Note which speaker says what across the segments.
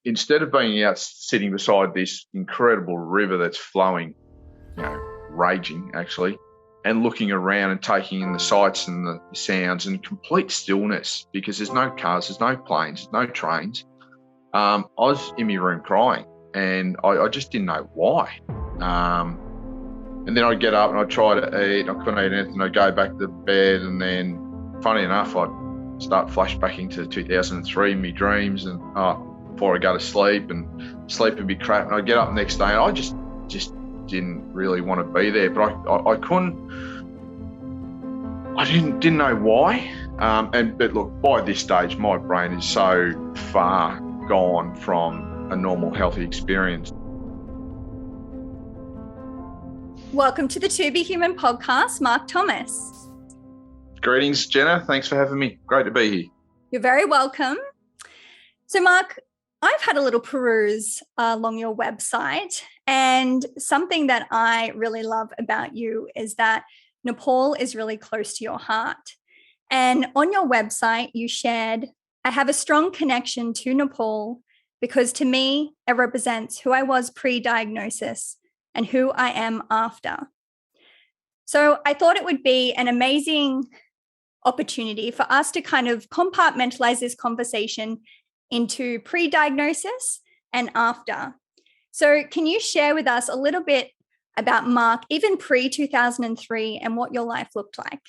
Speaker 1: instead of being out sitting beside this incredible river that's flowing, raging actually, and looking around and taking in the sights and the sounds and complete stillness, because there's no cars, there's no planes, there's no trains. I was in my room crying, and I just didn't know why. And then I'd get up and I'd try to eat. I couldn't eat anything. I'd go back to bed, and then, funny enough, I'd start flashbacking to 2003 in my dreams, and before I go to sleep, and sleep would be crap. And I'd get up the next day, and I just didn't really want to be there. But I couldn't. I didn't know why. But look, by this stage, my brain is so far gone from a normal, healthy experience.
Speaker 2: Welcome to the To Be Human podcast, Mark Thomas.
Speaker 1: Greetings, Jenna. Thanks for having me. Great to be here.
Speaker 2: You're very welcome. So, Mark, I've had a little peruse along your website, and something that I really love about you is that Nepal is really close to your heart. And on your website, you shared, I have a strong connection to Nepal because to me, it represents who I was pre-diagnosis and who I am after. So I thought it would be an amazing opportunity for us to kind of compartmentalize this conversation into pre-diagnosis and after. So can you share with us a little bit about Mark, even pre-2003, and what your life looked like?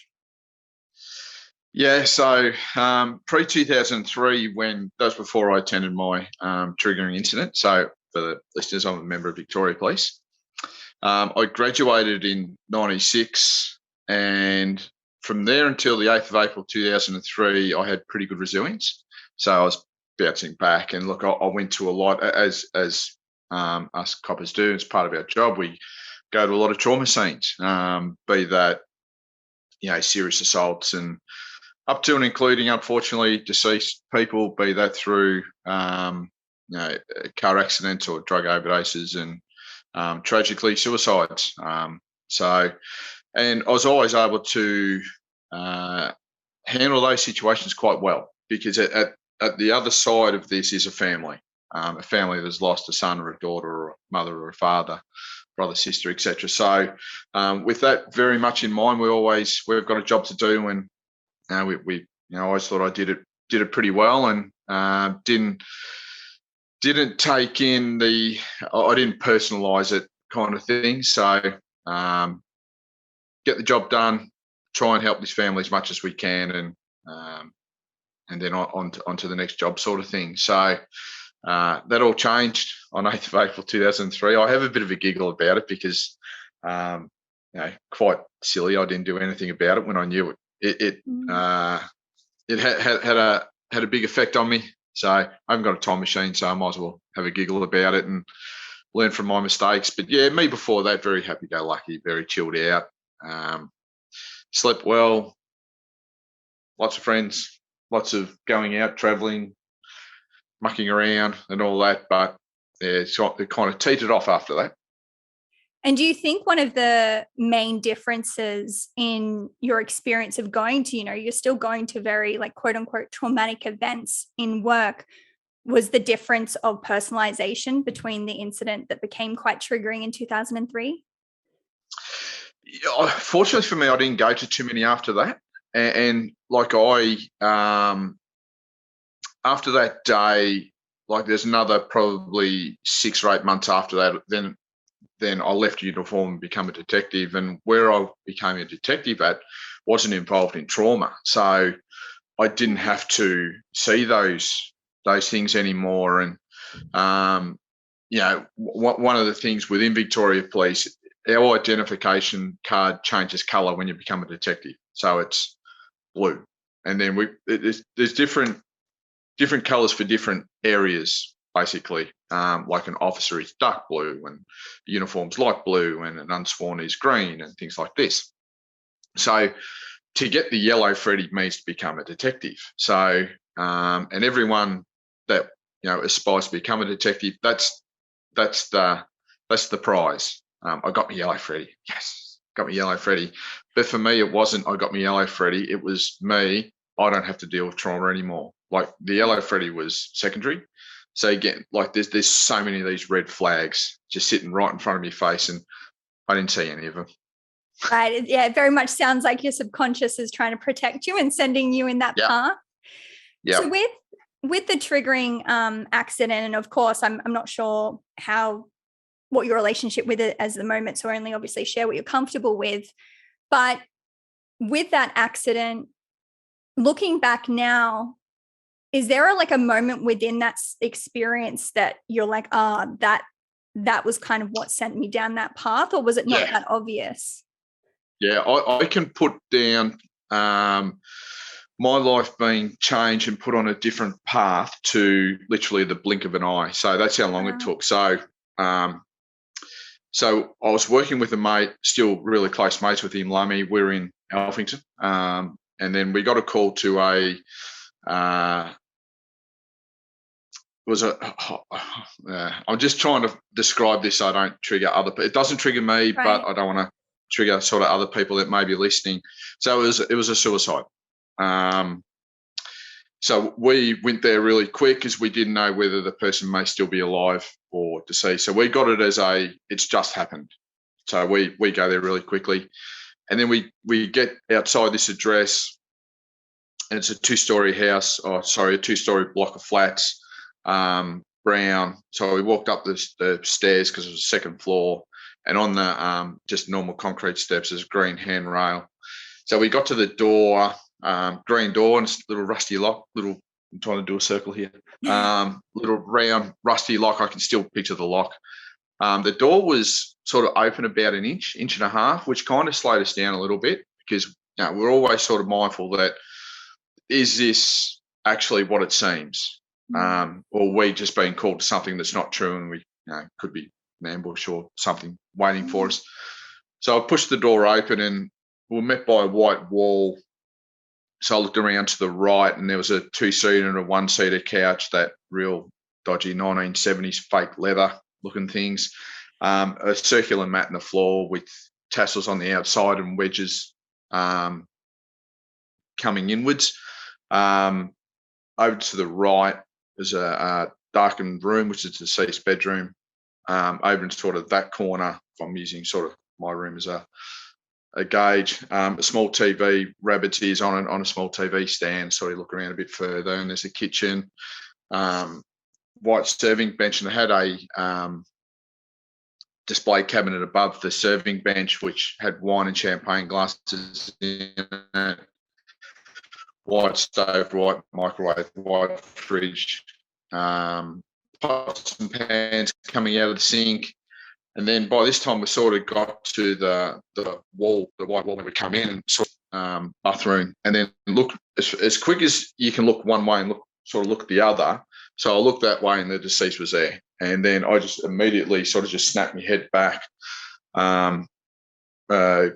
Speaker 1: Yeah, so pre-2003, when that was before I attended my triggering incident. So for the listeners, I'm a member of Victoria Police. I graduated in 96, and from there until the 8th of April 2003, I had pretty good resilience. So I was bouncing back, and look, I went to a lot, as us coppers do. It's part of our job. We go to a lot of trauma scenes, be that serious assaults and up to and including, unfortunately, deceased people, be that through car accidents or drug overdoses, and tragically suicides. And I was always able to handle those situations quite well, because at the other side of this is a family that's lost a son or a daughter or a mother or a father, brother, sister, etc. So with that very much in mind, we've got a job to do, and we I always thought I did it pretty well, and didn't take in I didn't personalize it kind of thing. So get the job done, try and help this family as much as we can, and then on to the next job sort of thing. So that all changed on 8th of April 2003. I have a bit of a giggle about it because, quite silly. I didn't do anything about it when I knew it. It had a big effect on me. So I haven't got a time machine, so I might as well have a giggle about it and learn from my mistakes. But yeah, me before that, very happy-go-lucky, very chilled out, slept well, lots of friends, lots of going out, travelling, mucking around and all that. But yeah, it kind of teetered off after that.
Speaker 2: And do you think one of the main differences in your experience of going to, you're still going to very quote unquote traumatic events in work, was the difference of personalization between the incident that became quite triggering in 2003?
Speaker 1: Fortunately for me, I didn't go to too many after that. And after that day, there's another probably 6 or 8 months after that, then I left uniform and become a detective, and where I became a detective at wasn't involved in trauma. So I didn't have to see those things anymore. And, one of the things within Victoria Police, our identification card changes colour when you become a detective. So it's blue. And then there's different colours for different areas, basically. Like an officer is dark blue, and uniform's light blue, and an unsworn is green, and things like this. So to get the yellow Freddy means to become a detective. So and everyone that aspires to become a detective, that's the prize. I got my yellow Freddy. Yes, got my yellow Freddy. But for me, it wasn't I got my yellow Freddy. It was me. I don't have to deal with trauma anymore. The yellow Freddy was secondary. So again, like there's so many of these red flags just sitting right in front of your face, and I didn't see any of them.
Speaker 2: Right. Yeah, it very much sounds like your subconscious is trying to protect you and sending you in that path.
Speaker 1: Yeah.
Speaker 2: So with the triggering accident, and of course, I'm not sure what your relationship with it as the moment, so only obviously share what you're comfortable with. But with that accident, looking back now, is there a moment within that experience that you're like, that was kind of what sent me down that path, or was it not that obvious?
Speaker 1: Yeah, I can put down my life being changed and put on a different path to literally the blink of an eye. So that's how long it took. So so I was working with a mate, still really close mates with him, Lummy. We were in Alphington. And then we got a call to I'm just trying to describe this so I don't trigger other people. It doesn't trigger me, but I don't want to trigger sort of other people that may be listening. So it was a suicide. So we went there really quick because we didn't know whether the person may still be alive or deceased. So we got it as it's just happened. So we go there really quickly. And then we get outside this address, and it's a two-story block of flats, brown. So we walked up the stairs because it was the second floor, and on the just normal concrete steps, there's a green handrail. So we got to the door, green door, and it's a little rusty lock. I'm trying to do a circle here. Little round rusty lock. I can still picture the lock. The door was sort of open about an inch and a half, which kind of slowed us down a little bit because we're always sort of mindful that, is this actually what it seems? Or we just being called to something that's not true, and we could be an ambush or something waiting for us. So I pushed the door open, and we were met by a white wall. So I looked around to the right, and there was a two-seater and a one-seater couch, that real dodgy 1970s fake leather looking things, a circular mat on the floor with tassels on the outside and wedges coming inwards. Over to the right, there's a darkened room, which is the deceased bedroom. Over in sort of that corner, if I'm using sort of my room as a gauge, a small TV, rabbit's ears on a small TV stand. So you look around a bit further, and there's a kitchen, white serving bench, and it had a display cabinet above the serving bench, which had wine and champagne glasses in it. White stove, white microwave, white fridge, pots and pans coming out of the sink. And then by this time, we sort of got to the wall, the white wall, that would come in, and sort of bathroom, and then look as quick as you can look one way and look the other. So I looked that way, and the deceased was there. And then I just immediately sort of just snapped my head back. Grey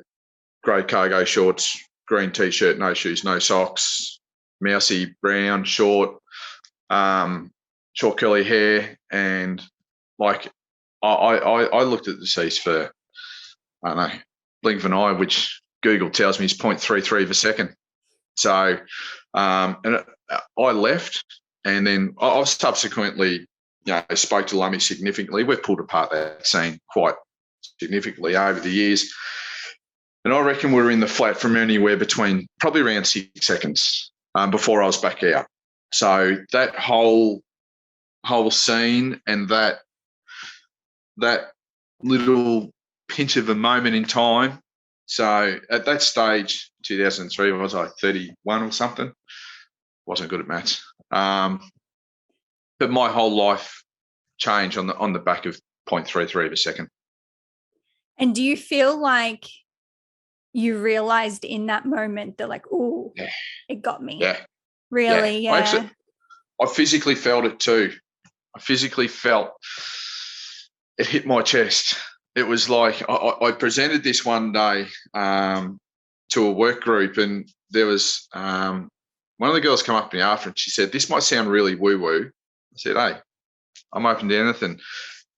Speaker 1: cargo shorts, green T-shirt, no shoes, no socks, mousy brown, short curly hair, and like I looked at the deceased for, I don't know, blink of an eye, which Google tells me is 0.33 of a second. So and I left, and then I subsequently spoke to Lummy significantly. We've pulled apart that scene quite significantly over the years. And I reckon we were in the flat from anywhere between probably around 6 seconds before I was back out. So that whole scene and that little pinch of a moment in time. So at that stage, 2003, was I 31 or something? Wasn't good at maths. But my whole life changed on the back of 0.33 of a second. And
Speaker 2: do you feel like you realized in that moment that, like, oh, it got me?
Speaker 1: Yeah.
Speaker 2: Really? Yeah.
Speaker 1: I physically felt it too. I physically felt it hit my chest. It was like I presented this one day to a work group, and there was one of the girls come up to me after, and she said, "This might sound really woo-woo." I said, "Hey, I'm open to anything."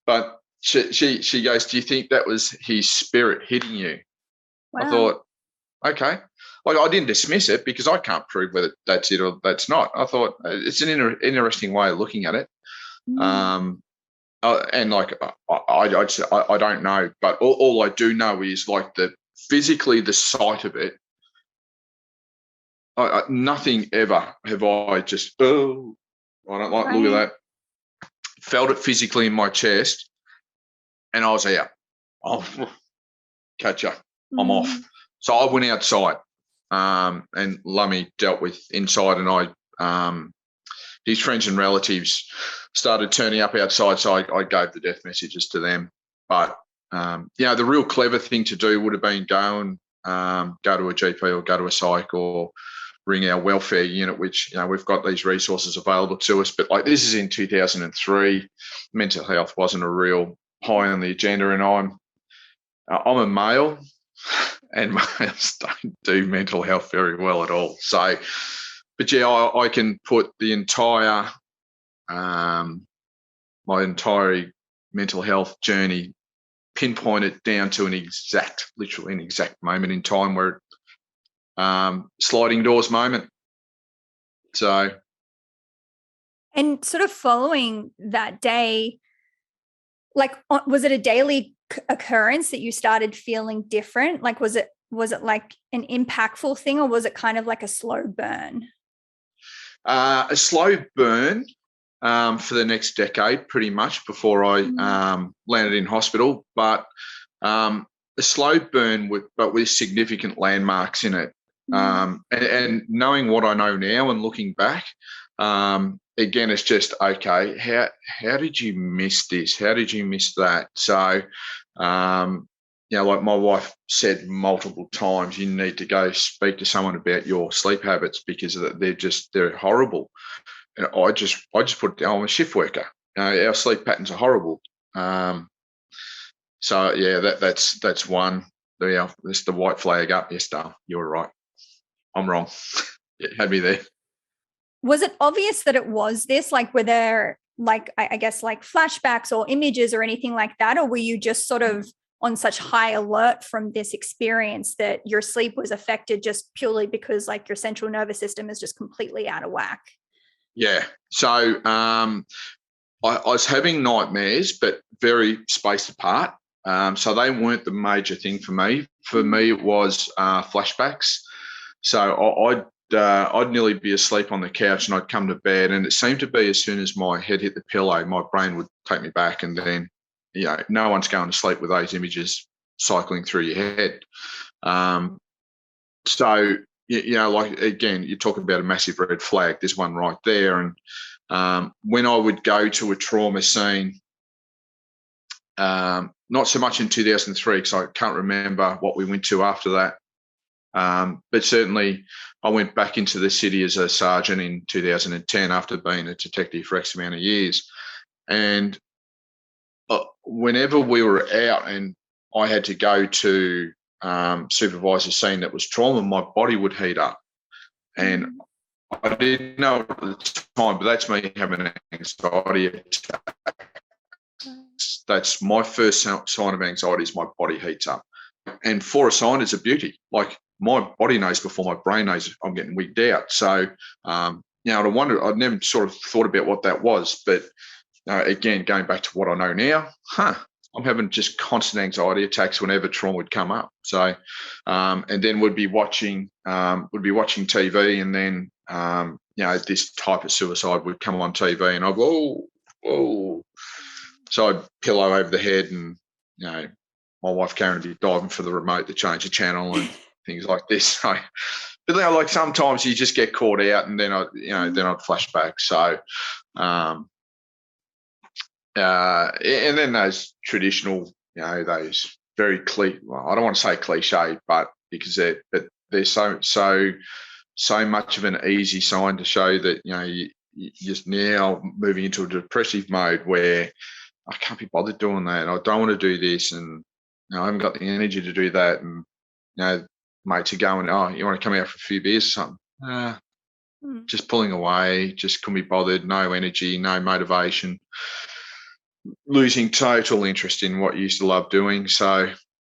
Speaker 1: But she goes, "Do you think that was his spirit hitting you?" Wow. I thought, okay. Like, I didn't dismiss it because I can't prove whether that's it or that's not. I thought it's an interesting way of looking at it. And like I don't know, but all I do know is like physically the sight of it. Nothing ever have I just I don't like look at that. Felt it physically in my chest, and I was out. Oh, catch ya, I'm off. So I went outside, and Lummy dealt with inside, and his friends and relatives started turning up outside, so I gave the death messages to them. But the real clever thing to do would have been go to a GP or go to a psych or ring our welfare unit, which we've got these resources available to us. But like this is in 2003, mental health wasn't a real high on the agenda, and I'm a male, and males don't do mental health very well at all. So, but yeah, I can put the entire my entire mental health journey, pinpoint it down to literally an exact moment in time where sliding doors moment. So,
Speaker 2: and sort of following that day, like, was it a daily occurrence that you started feeling different? Like, was it like an impactful thing, or was it kind of like a slow burn?
Speaker 1: A slow burn for the next decade, pretty much, before I landed in hospital. But a slow burn but with significant landmarks in it. And knowing what I know now and looking back, again, it's just, okay, how did you miss this? How did you miss that? So, like my wife said multiple times, you need to go speak to someone about your sleep habits because they're horrible. And I just put it down. I'm a shift worker. Our sleep patterns are horrible. So yeah, that's one. There's the white flag up. Yes, Dale, you were right. I'm wrong. It had me there.
Speaker 2: Was it obvious that it was this? Like, were there, like, I guess, like flashbacks or images or anything like that? Or were you just sort of on such high alert from this experience that your sleep was affected just purely because, like, your central nervous system is just completely out of whack?
Speaker 1: Yeah. So I was having nightmares, but very spaced apart. So they weren't the major thing for me. For me, it was flashbacks. So I'd nearly be asleep on the couch and I'd come to bed, and it seemed to be as soon as my head hit the pillow, my brain would take me back, and then, no one's going to sleep with those images cycling through your head. So, like, again, you talk about a massive red flag. There's one right there. And when I would go to a trauma scene, not so much in 2003 because I can't remember what we went to after that. But certainly I went back into the city as a sergeant in 2010 after being a detective for X amount of years. And whenever we were out and I had to go to supervise a scene that was trauma, my body would heat up. And I didn't know at the time, but that's me having an anxiety attack. That's my first sign of anxiety, is my body heats up. And for a sign, it's a beauty. Like, my body knows before my brain knows I'm getting wigged out. So, I wonder, I'd never sort of thought about what that was. But again, going back to what I know now, I'm having just constant anxiety attacks whenever trauma would come up. So, and then we'd be watching TV, and then, this type of suicide would come on TV, and I'd go, oh. So I'd pillow over the head, and, my wife Karen would be diving for the remote to change the channel and things like this. So, but like, sometimes you just get caught out, and then I'd flash back. So, and then those traditional, those very I don't want to say cliche, but because they're so much of an easy sign to show that, you're just now moving into a depressive mode where I can't be bothered doing that. I don't want to do this, and I haven't got the energy to do that. And mates are going, "Oh, you want to come out for a few beers or something?" Just pulling away, just couldn't be bothered. No energy, no motivation. Losing total interest in what you used to love doing. So,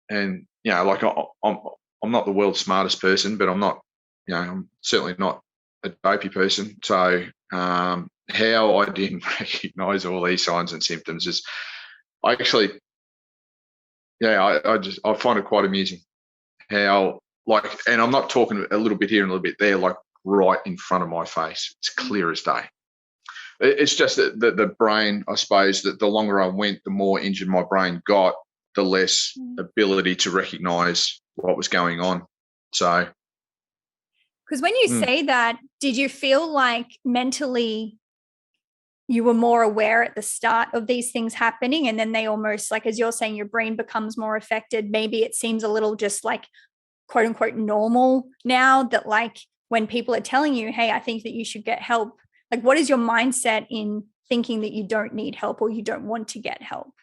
Speaker 1: and like, I'm not the world's smartest person, but I'm not, I'm certainly not a dopey person. So, how I didn't recognise all these signs and symptoms is I actually, I find it quite amusing how, like, and I'm not talking a little bit here and a little bit there, like right in front of my face. It's clear as day. It's just that the brain, I suppose, that the longer I went, the more injured my brain got, the less ability to recognise what was going on. So,
Speaker 2: because when you say that, did you feel like mentally you were more aware at the start of these things happening, and then they almost, like, as you're saying, your brain becomes more affected? Maybe it seems a little just like quote unquote normal now, that like when people are telling you, hey, I think that you should get help, like what is your mindset in thinking that you don't need help or you don't want to get help?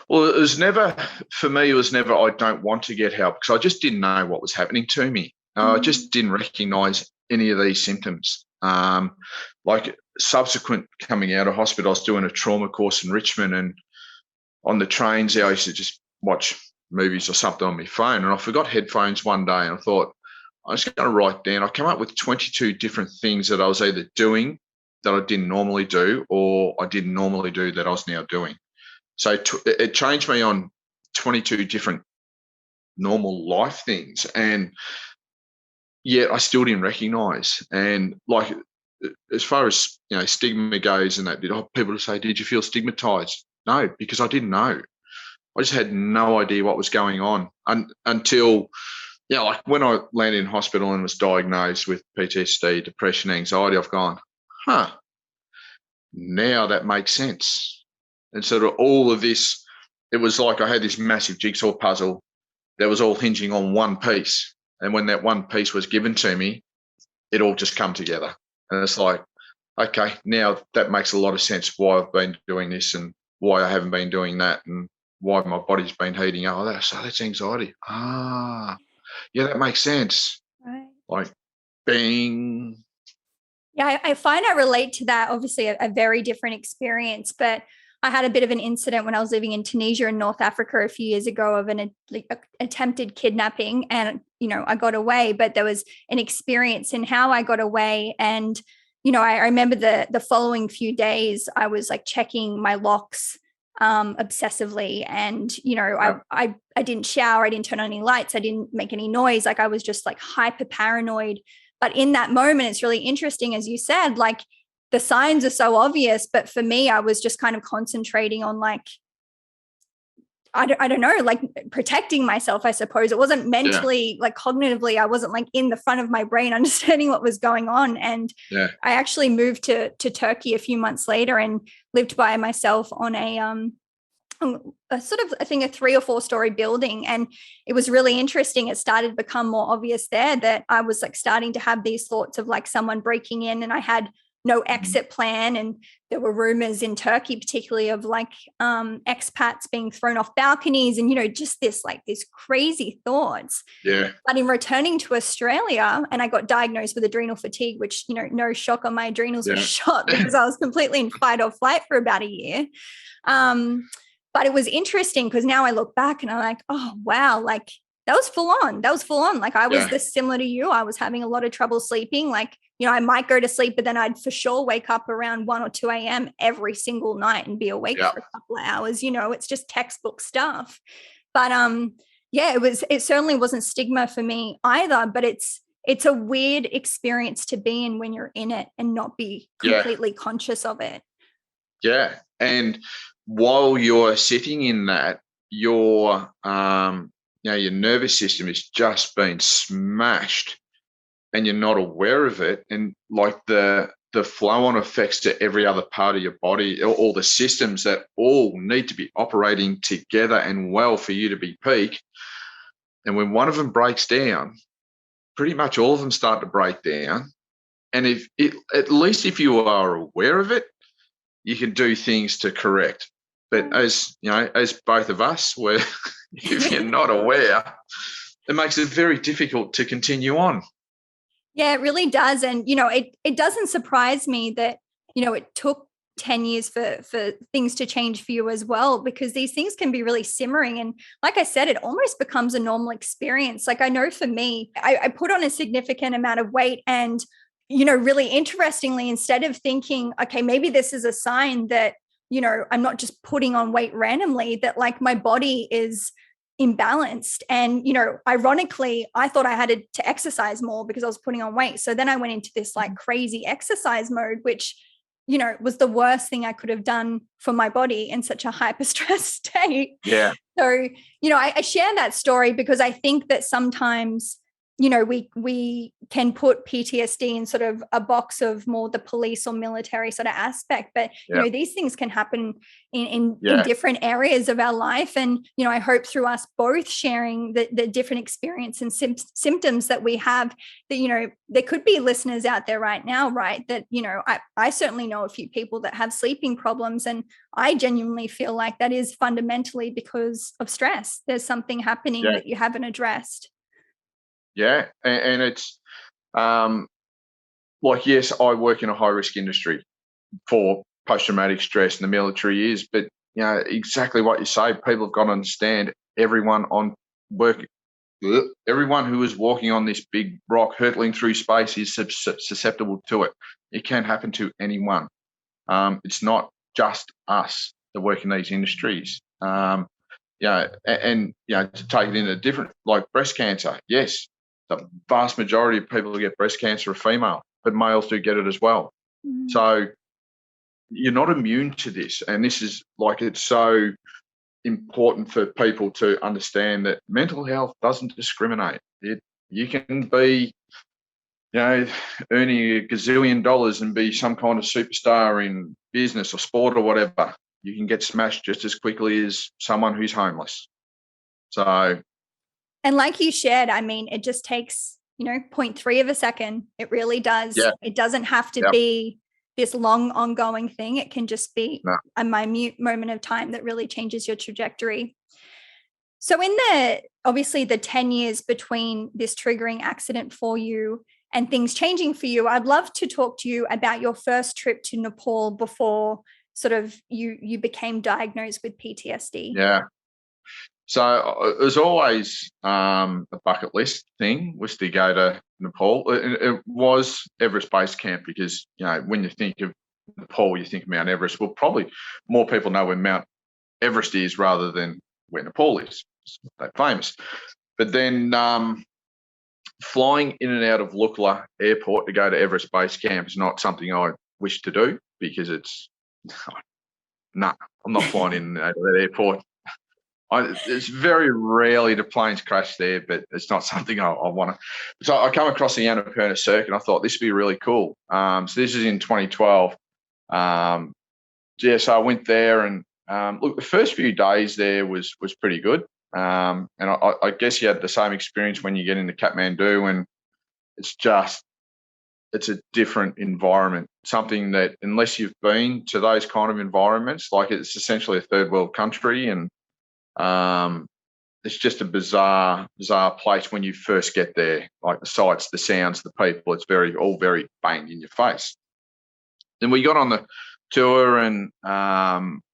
Speaker 1: Well, it was never, for me, it was never, I don't want to get help, because I just didn't know what was happening to me. I just didn't recognise any of these symptoms. Like subsequent coming out of hospital, I was doing a trauma course in Richmond, and on the trains there, I used to just watch movies or something on my phone, and I forgot headphones one day, and I thought, I'm just going to write down. I came up with 22 different things that I was either doing that I didn't normally do, or I didn't normally do that I was now doing. So it changed me on 22 different normal life things, and yet I still didn't recognise. And like, as far as stigma goes, and that, people say, "Did you feel stigmatised?" No, because I didn't know. I just had no idea what was going on until, like when I landed in hospital and was diagnosed with PTSD, depression, anxiety. I've gone, now that makes sense. And sort of all of this, it was like I had this massive jigsaw puzzle that was all hinging on one piece. And when that one piece was given to me, it all just come together. And it's like, okay, now that makes a lot of sense why I've been doing this and why I haven't been doing that, and why my body's been heating up. That's anxiety. Yeah, that makes sense.
Speaker 2: Right.
Speaker 1: Like, bing.
Speaker 2: Yeah, I find I relate to that. Obviously, a very different experience, but I had a bit of an incident when I was living in Tunisia in North Africa a few years ago of an attempted kidnapping, and I got away. But there was an experience in how I got away, and I remember the following few days I was like checking my locks obsessively, and I didn't shower, I didn't turn on any lights, I didn't make any noise. Like I was just like hyper paranoid. But in that moment, it's really interesting, as you said, like the signs are so obvious, but for me, I was just kind of concentrating on like, I don't know, like protecting myself, I suppose. It wasn't mentally, like cognitively, I wasn't like in the front of my brain understanding what was going on. And I actually moved to Turkey a few months later and lived by myself on a sort of, I think, a 3 or 4 story building. And it was really interesting. It started to become more obvious there that I was like starting to have these thoughts of like someone breaking in, and I had no exit plan. And there were rumors in Turkey, particularly of like expats being thrown off balconies, and, just this crazy thoughts.
Speaker 1: Yeah.
Speaker 2: But in returning to Australia, and I got diagnosed with adrenal fatigue, which, no shock on my adrenals were shot because I was completely in fight or flight for about a year. But it was interesting because now I look back and I'm like, oh, wow, like that was full on. Like I was this similar to you. I was having a lot of trouble sleeping. Like, I might go to sleep, but then I'd for sure wake up around 1 or 2 a.m. every single night and be awake for a couple of hours. It's just textbook stuff. But it certainly wasn't stigma for me either, but it's a weird experience to be in when you're in it and not be completely conscious of it.
Speaker 1: Yeah. And while you're sitting in that, your nervous system is just being smashed and you're not aware of it. And like the flow-on effects to every other part of your body, all the systems that all need to be operating together and well for you to be peak. And when one of them breaks down, pretty much all of them start to break down. And at least if you are aware of it, you can do things to correct. But as both of us were, if you're not aware, it makes it very difficult to continue on.
Speaker 2: Yeah, it really does. And, it doesn't surprise me that, it took 10 years for things to change for you as well, because these things can be really simmering. And like I said, it almost becomes a normal experience. Like I know for me, I put on a significant amount of weight, and really interestingly, instead of thinking, okay, maybe this is a sign that, I'm not just putting on weight randomly, that like my body is imbalanced. And, ironically, I thought I had to exercise more because I was putting on weight. So then I went into this like crazy exercise mode, which, was the worst thing I could have done for my body in such a hyper stressed state.
Speaker 1: Yeah.
Speaker 2: So, I share that story because I think that sometimes, we can put PTSD in sort of a box of more the police or military sort of aspect, but these things can happen in different areas of our life. And I hope through us both sharing the different experience and symptoms that we have, that there could be listeners out there right now, right, that I certainly know a few people that have sleeping problems, and I genuinely feel like that is fundamentally because of stress. There's something happening that you haven't addressed.
Speaker 1: Yeah, and it's like, yes, I work in a high risk industry for post-traumatic stress, and the military is, but exactly what you say, people have got to understand everyone who is walking on this big rock hurtling through space is susceptible to it. It can happen to anyone. It's not just us that work in these industries. And to take it in a different, like breast cancer, yes, the vast majority of people who get breast cancer are female, but males do get it as well. Mm. So you're not immune to this. And this is like, it's so important for people to understand that mental health doesn't discriminate. You can be, earning a gazillion dollars and be some kind of superstar in business or sport or whatever. You can get smashed just as quickly as someone who's homeless. So.
Speaker 2: And like you shared, I mean, it just takes, 0.3 of a second. It really does. Yeah. It doesn't have to be this long ongoing thing. It can just be a minute moment of time that really changes your trajectory. So in obviously the 10 years between this triggering accident for you and things changing for you, I'd love to talk to you about your first trip to Nepal before sort of you became diagnosed with PTSD.
Speaker 1: Yeah. So it was always a bucket list thing, was to go to Nepal. It was Everest Base Camp because, when you think of Nepal, you think of Mount Everest. Well, probably more people know where Mount Everest is rather than where Nepal is. They're famous. But then flying in and out of Lukla Airport to go to Everest Base Camp is not something I wish to do because it's, I'm not flying in and out of that airport. It's very rarely the planes crash there, but it's not something I want to. So I come across the Annapurna Circuit, and I thought this would be really cool. So this is in 2012. So I went there, and look, the first few days there was pretty good. And I guess you had the same experience when you get into Kathmandu, and it's a different environment. Something that, unless you've been to those kind of environments, like it's essentially a third world country, and it's just a bizarre place when you first get there. Like the sights, the sounds, the people, it's all very bang in your face. Then we got on the tour and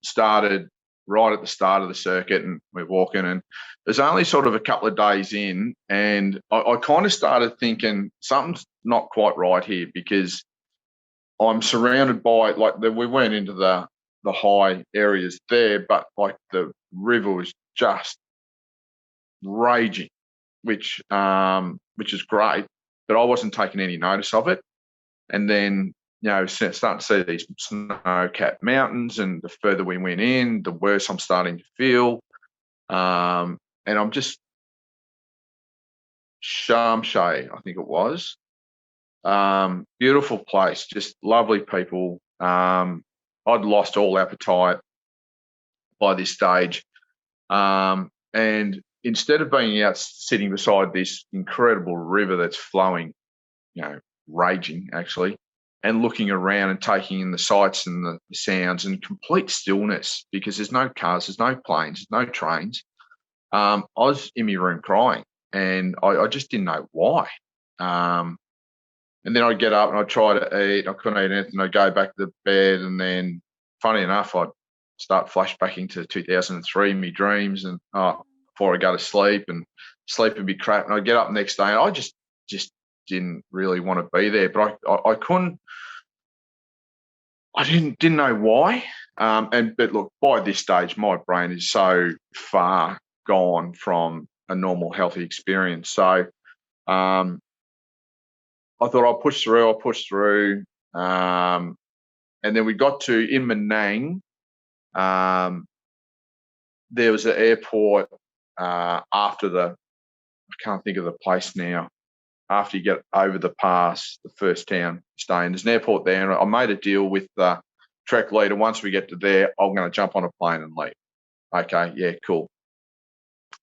Speaker 1: started right at the start of the circuit, and we're walking, and there's only sort of a couple of days in, and I kind of started thinking something's not quite right here, because I'm surrounded by, we went into the high areas there, but like the river was just raging, which is great, but I wasn't taking any notice of it. And then, starting to see these snow-capped mountains, and the further we went in, the worse I'm starting to feel. And I'm just Shamshay, I think it was. Beautiful place, just lovely people. I'd lost all appetite by this stage. And instead of being out sitting beside this incredible river that's flowing, raging actually, and looking around and taking in the sights and the sounds and complete stillness, because there's no cars, there's no planes, there's no trains. I was in my room crying, and I just didn't know why. And then I'd get up and I'd try to eat. I couldn't eat anything. I'd go back to the bed, and then, funny enough, I'd start flashbacking to 2003 in my dreams, and before I go to sleep, and sleep would be crap. And I'd get up the next day, and I just didn't really want to be there. But I couldn't. I didn't know why. But look, by this stage, my brain is so far gone from a normal, healthy experience. So I thought I'll push through. And then we got to in Menang. There was an airport after I can't think of the place now. After you get over the pass, the first town staying, there's an airport there. And I made a deal with the trek leader. Once we get to there, I'm going to jump on a plane and leave. Okay, yeah, cool.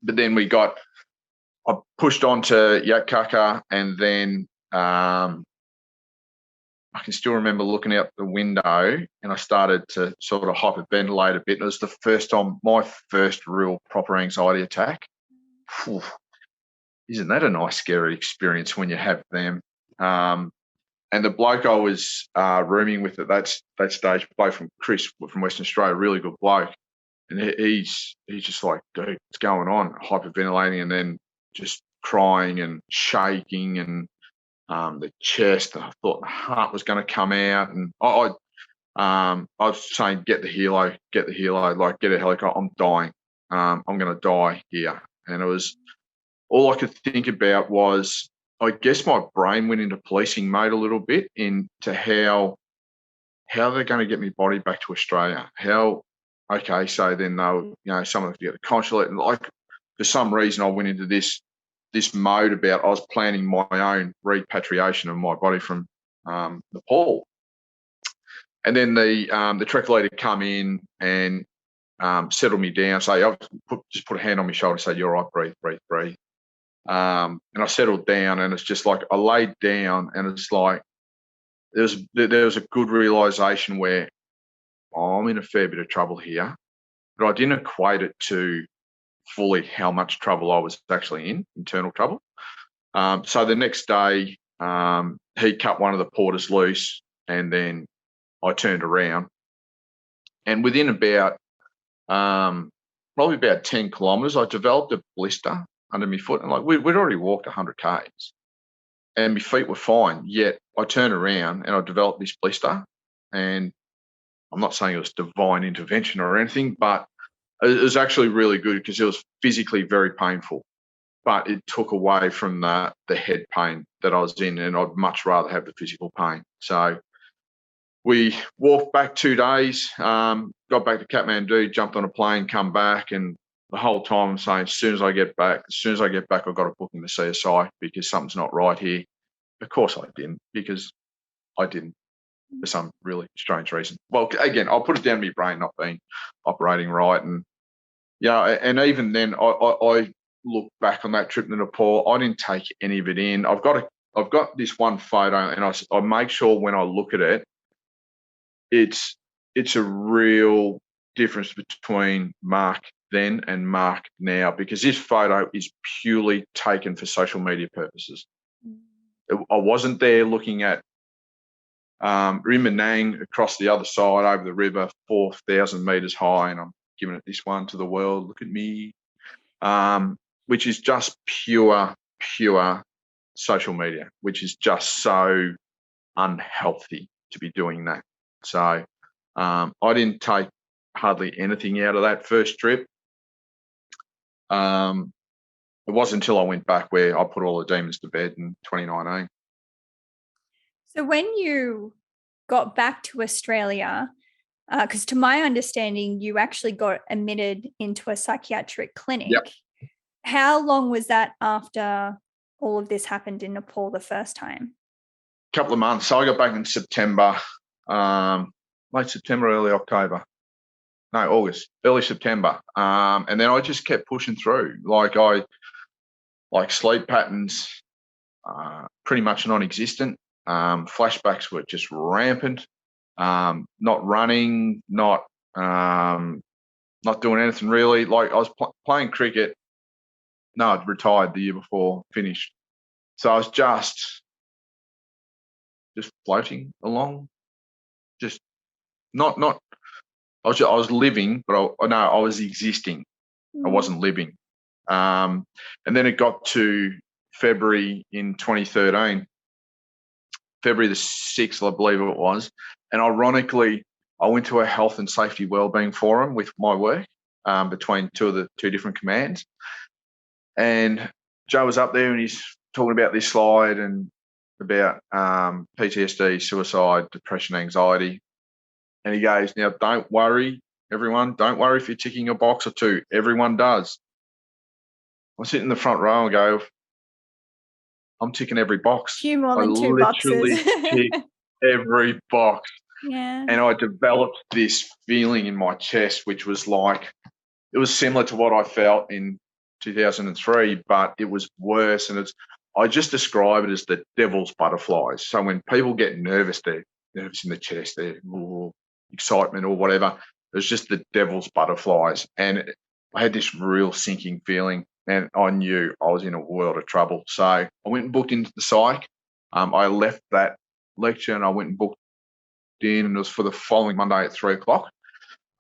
Speaker 1: But then I pushed on to Yatkaka, and then I can still remember looking out the window, and I started to sort of hyperventilate a bit. It was the first time, my first real proper anxiety attack. Whew. Isn't that a nice, scary experience when you have them? And the bloke I was rooming with at that stage, bloke from Chris from Western Australia, really good bloke. And he's just like, dude, what's going on? Hyperventilating, and then just crying and shaking, and the chest. I thought the heart was going to come out, and I was saying, get the helo, like get a helicopter. I'm dying. I'm going to die here. And it was all I could think about was, I guess my brain went into policing mode a little bit into how they're going to get my body back to Australia. Okay, so then they'll, someone have to get the consulate, and like for some reason I went into this mode about I was planning my own repatriation of my body from Nepal. And then the trek leader come in and settle me down. So just put a hand on my shoulder, say, "You're all right, breathe." And I settled down, and it's just like I laid down, and it's like there was a good realization where I'm in a fair bit of trouble here, but I didn't equate it to fully how much trouble I was actually in, internal trouble. So the next day, he cut one of the porters loose, and then I turned around, and within about probably about 10 kilometres, I developed a blister under my foot, and like we'd already walked 100 k's, and my feet were fine. Yet I turned around and I developed this blister, and I'm not saying it was divine intervention or anything, but it was actually really good because it was physically very painful, but it took away from the head pain that I was in, and I'd much rather have the physical pain. So we walked back 2 days, got back to Kathmandu, jumped on a plane, come back, and the whole time I'm saying, as soon as I get back, I've got to book in the CSI because something's not right here. Of course I didn't, because I didn't, for some really strange reason. Well, again, I'll put it down to my brain not being operating right. And and even then, I look back on that trip to Nepal, I didn't take any of it in. I've got this one photo, and I make sure when I look at it, it's a real difference between Mark then and Mark now, because this photo is purely taken for social media purposes. I wasn't there looking at Menang across the other side over the river, 4,000 metres high, and I'm giving it this one to the world. Look at me, which is just pure social media, which is just so unhealthy to be doing that. So I didn't take hardly anything out of that first trip. It wasn't until I went back where I put all the demons to bed in 2019.
Speaker 2: So when you got back to Australia, because to my understanding, you actually got admitted into a psychiatric clinic.
Speaker 1: Yep.
Speaker 2: How long was that after all of this happened in Nepal the first time?
Speaker 1: A couple of months. So I got back in September, late September, early October. No, August, early September. And then I just kept pushing through. Like sleep patterns, pretty much non-existent. Flashbacks were just rampant. Not running, not doing anything really. Like I was playing cricket. No, I'd retired the year before, finished. So I was just floating along, just not. I was living, but I was existing. I wasn't living. And then it got to February in 2013, February the 6th, I believe it was. And ironically, I went to a health and safety wellbeing forum with my work between two different commands. And Joe was up there and he's talking about this slide and about PTSD, suicide, depression, anxiety. And he goes, now, don't worry, everyone. Don't worry if you're ticking a box or two. Everyone does. I sit in the front row and go, I'm ticking every box.
Speaker 2: Few more than two boxes.
Speaker 1: Tick every box.
Speaker 2: Yeah.
Speaker 1: And I developed this feeling in my chest, which was like, it was similar to what I felt in 2003, but it was worse. And I just describe it as the devil's butterflies. So when people get nervous, they're nervous in the chest, they're excitement or whatever. It was just the devil's butterflies. And I had this real sinking feeling, and I knew I was in a world of trouble. So I went and booked into the psych. I left that lecture and I went and booked in, and it was for the following Monday at 3:00.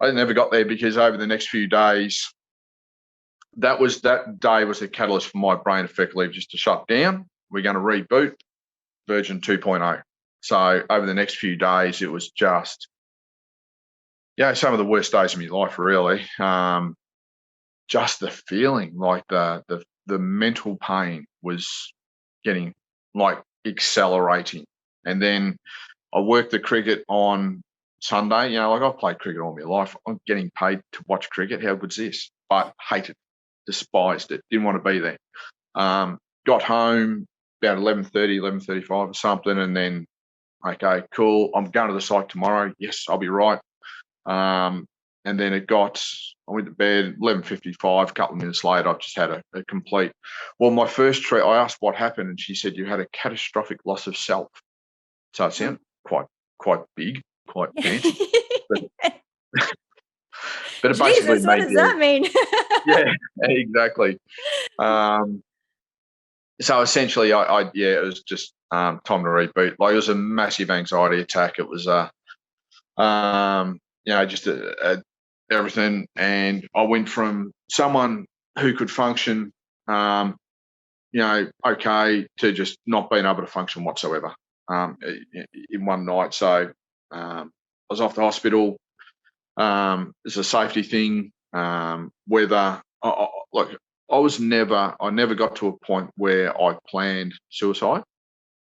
Speaker 1: I never got there because over the next few days, that day was the catalyst for my brain effectively just to shut down. We're going to reboot version 2.0. So over the next few days, it was just, some of the worst days of my life, really. Just the feeling, like the mental pain was getting like accelerating. And then I worked the cricket on Sunday. I've played cricket all my life. I'm getting paid to watch cricket. How good's this? But hated, despised it, didn't want to be there. Got home about 11:30, 11:35 or something, and then, okay, cool, I'm going to the psych tomorrow. Yes, I'll be right. And then I went to bed 11:55. A couple of minutes later, I've just had a complete. Well, my first I asked what happened, and she said you had a catastrophic loss of self. So it sounded quite big, quite fancy. But it basically
Speaker 2: Jesus, what does that mean?
Speaker 1: Yeah, exactly. So essentially, it was just time to reboot. Like, it was a massive anxiety attack. It was just everything. And I went from someone who could function, okay, to just not being able to function whatsoever in one night. So I was off the hospital. It's a safety thing. Whether I never got to a point where I planned suicide.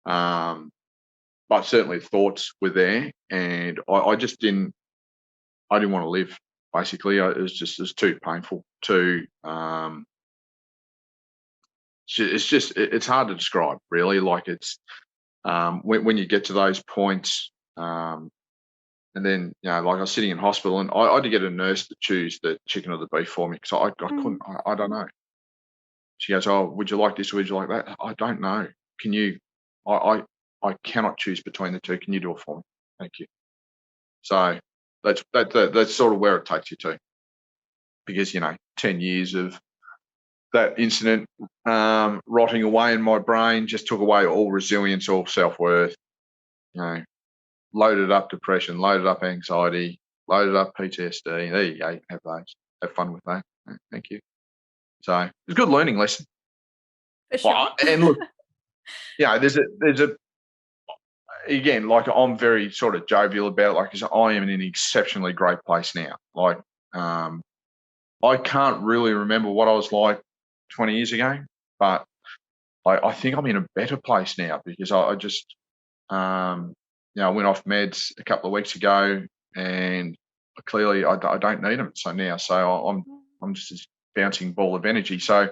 Speaker 1: But certainly thoughts were there, and I just didn't want to live. Basically, it was too painful. It's hard to describe, really. Like, it's when you get to those points, and then, like, I was sitting in hospital, and I had to get a nurse to choose the chicken or the beef for me, because I couldn't. I don't know. She goes, "Oh, would you like this or would you like that?" I don't know. Can you? I cannot choose between the two. Can you do it for me? Thank you. So that's sort of where it takes you to, because 10 years of that incident rotting away in my brain just took away all resilience, all self-worth. Loaded up depression, loaded up anxiety, loaded up PTSD. There you go. Have those. Have fun with that. Thank you. So it's a good learning lesson.
Speaker 2: For sure.
Speaker 1: And look, there's a again, like, I'm very sort of jovial about it, like, 'cause I am in an exceptionally great place now. Like, I can't really remember what I was like 20 years ago, but I think I'm in a better place now, because I just, I went off meds a couple of weeks ago, and clearly I don't need them. So now, I'm just this bouncing ball of energy. So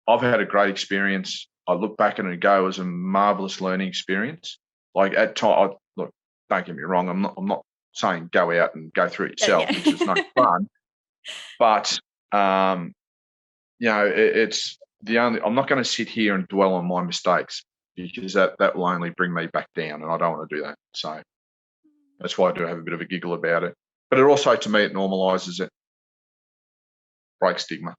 Speaker 1: I've had a great experience. I look back and go, it was a marvelous learning experience. Like, at time, look, don't get me wrong, I'm not saying go out and go through it yourself, which is no fun. But it's the only. I'm not going to sit here and dwell on my mistakes, because that will only bring me back down, and I don't want to do that. So that's why I do have a bit of a giggle about it. But it also, to me, it normalises it, breaks stigma.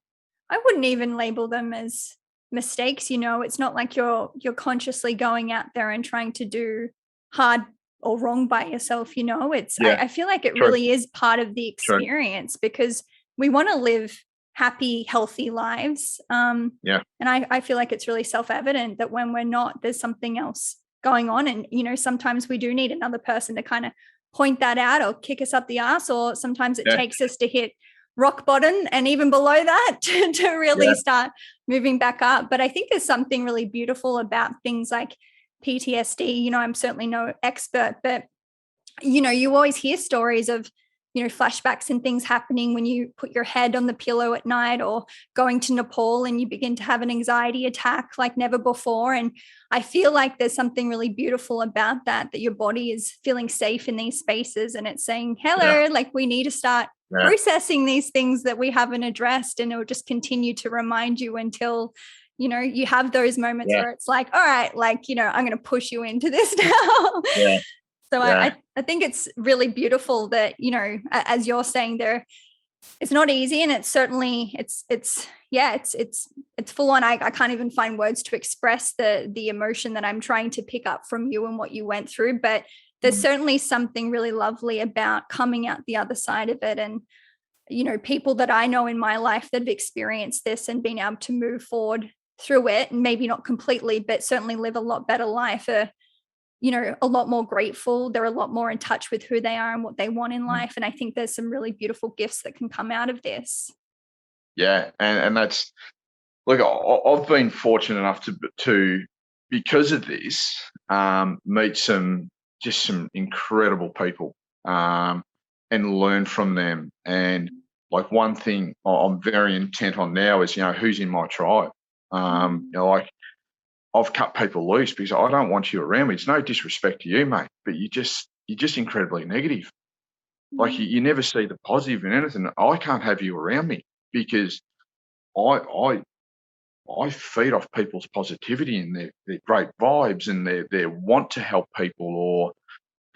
Speaker 2: I wouldn't even label them as mistakes. It's not like you're consciously going out there and trying to do hard or wrong by yourself. I feel like it really is part of the experience, because we want to live happy, healthy lives. And I feel like it's really self-evident that when we're not, there's something else going on. And, sometimes we do need another person to kind of point that out or kick us up the ass, or sometimes it takes us to hit rock bottom and even below that to really start moving back up. But I think there's something really beautiful about things like PTSD. I'm certainly no expert, but you always hear stories of flashbacks and things happening when you put your head on the pillow at night, or going to Nepal and you begin to have an anxiety attack like never before. And I feel like there's something really beautiful about that your body is feeling safe in these spaces, and it's saying, hello, like we need to start processing these things that we haven't addressed, and it will just continue to remind you until you have those moments where it's like, all right, like, I'm going to push you into this now. So I think it's really beautiful that, as you're saying there, it's not easy, and it's certainly, it's full on. I can't even find words to express the emotion that I'm trying to pick up from you and what you went through, but there's certainly something really lovely about coming out the other side of it. And, people that I know in my life that have experienced this and been able to move forward through it, and maybe not completely, but certainly live a lot better life, are a lot more grateful. They're a lot more in touch with who they are and what they want in life. And I think there's some really beautiful gifts that can come out of this.
Speaker 1: Yeah. And that's, look, I've been fortunate enough to because of this, meet some incredible people, and learn from them. And like, one thing I'm very intent on now is, who's in my tribe. Like, I've cut people loose because I don't want you around me. It's no disrespect to you, mate, but you're just incredibly negative. Like, you never see the positive in anything. I can't have you around me because I feed off people's positivity and their great vibes and their want to help people, or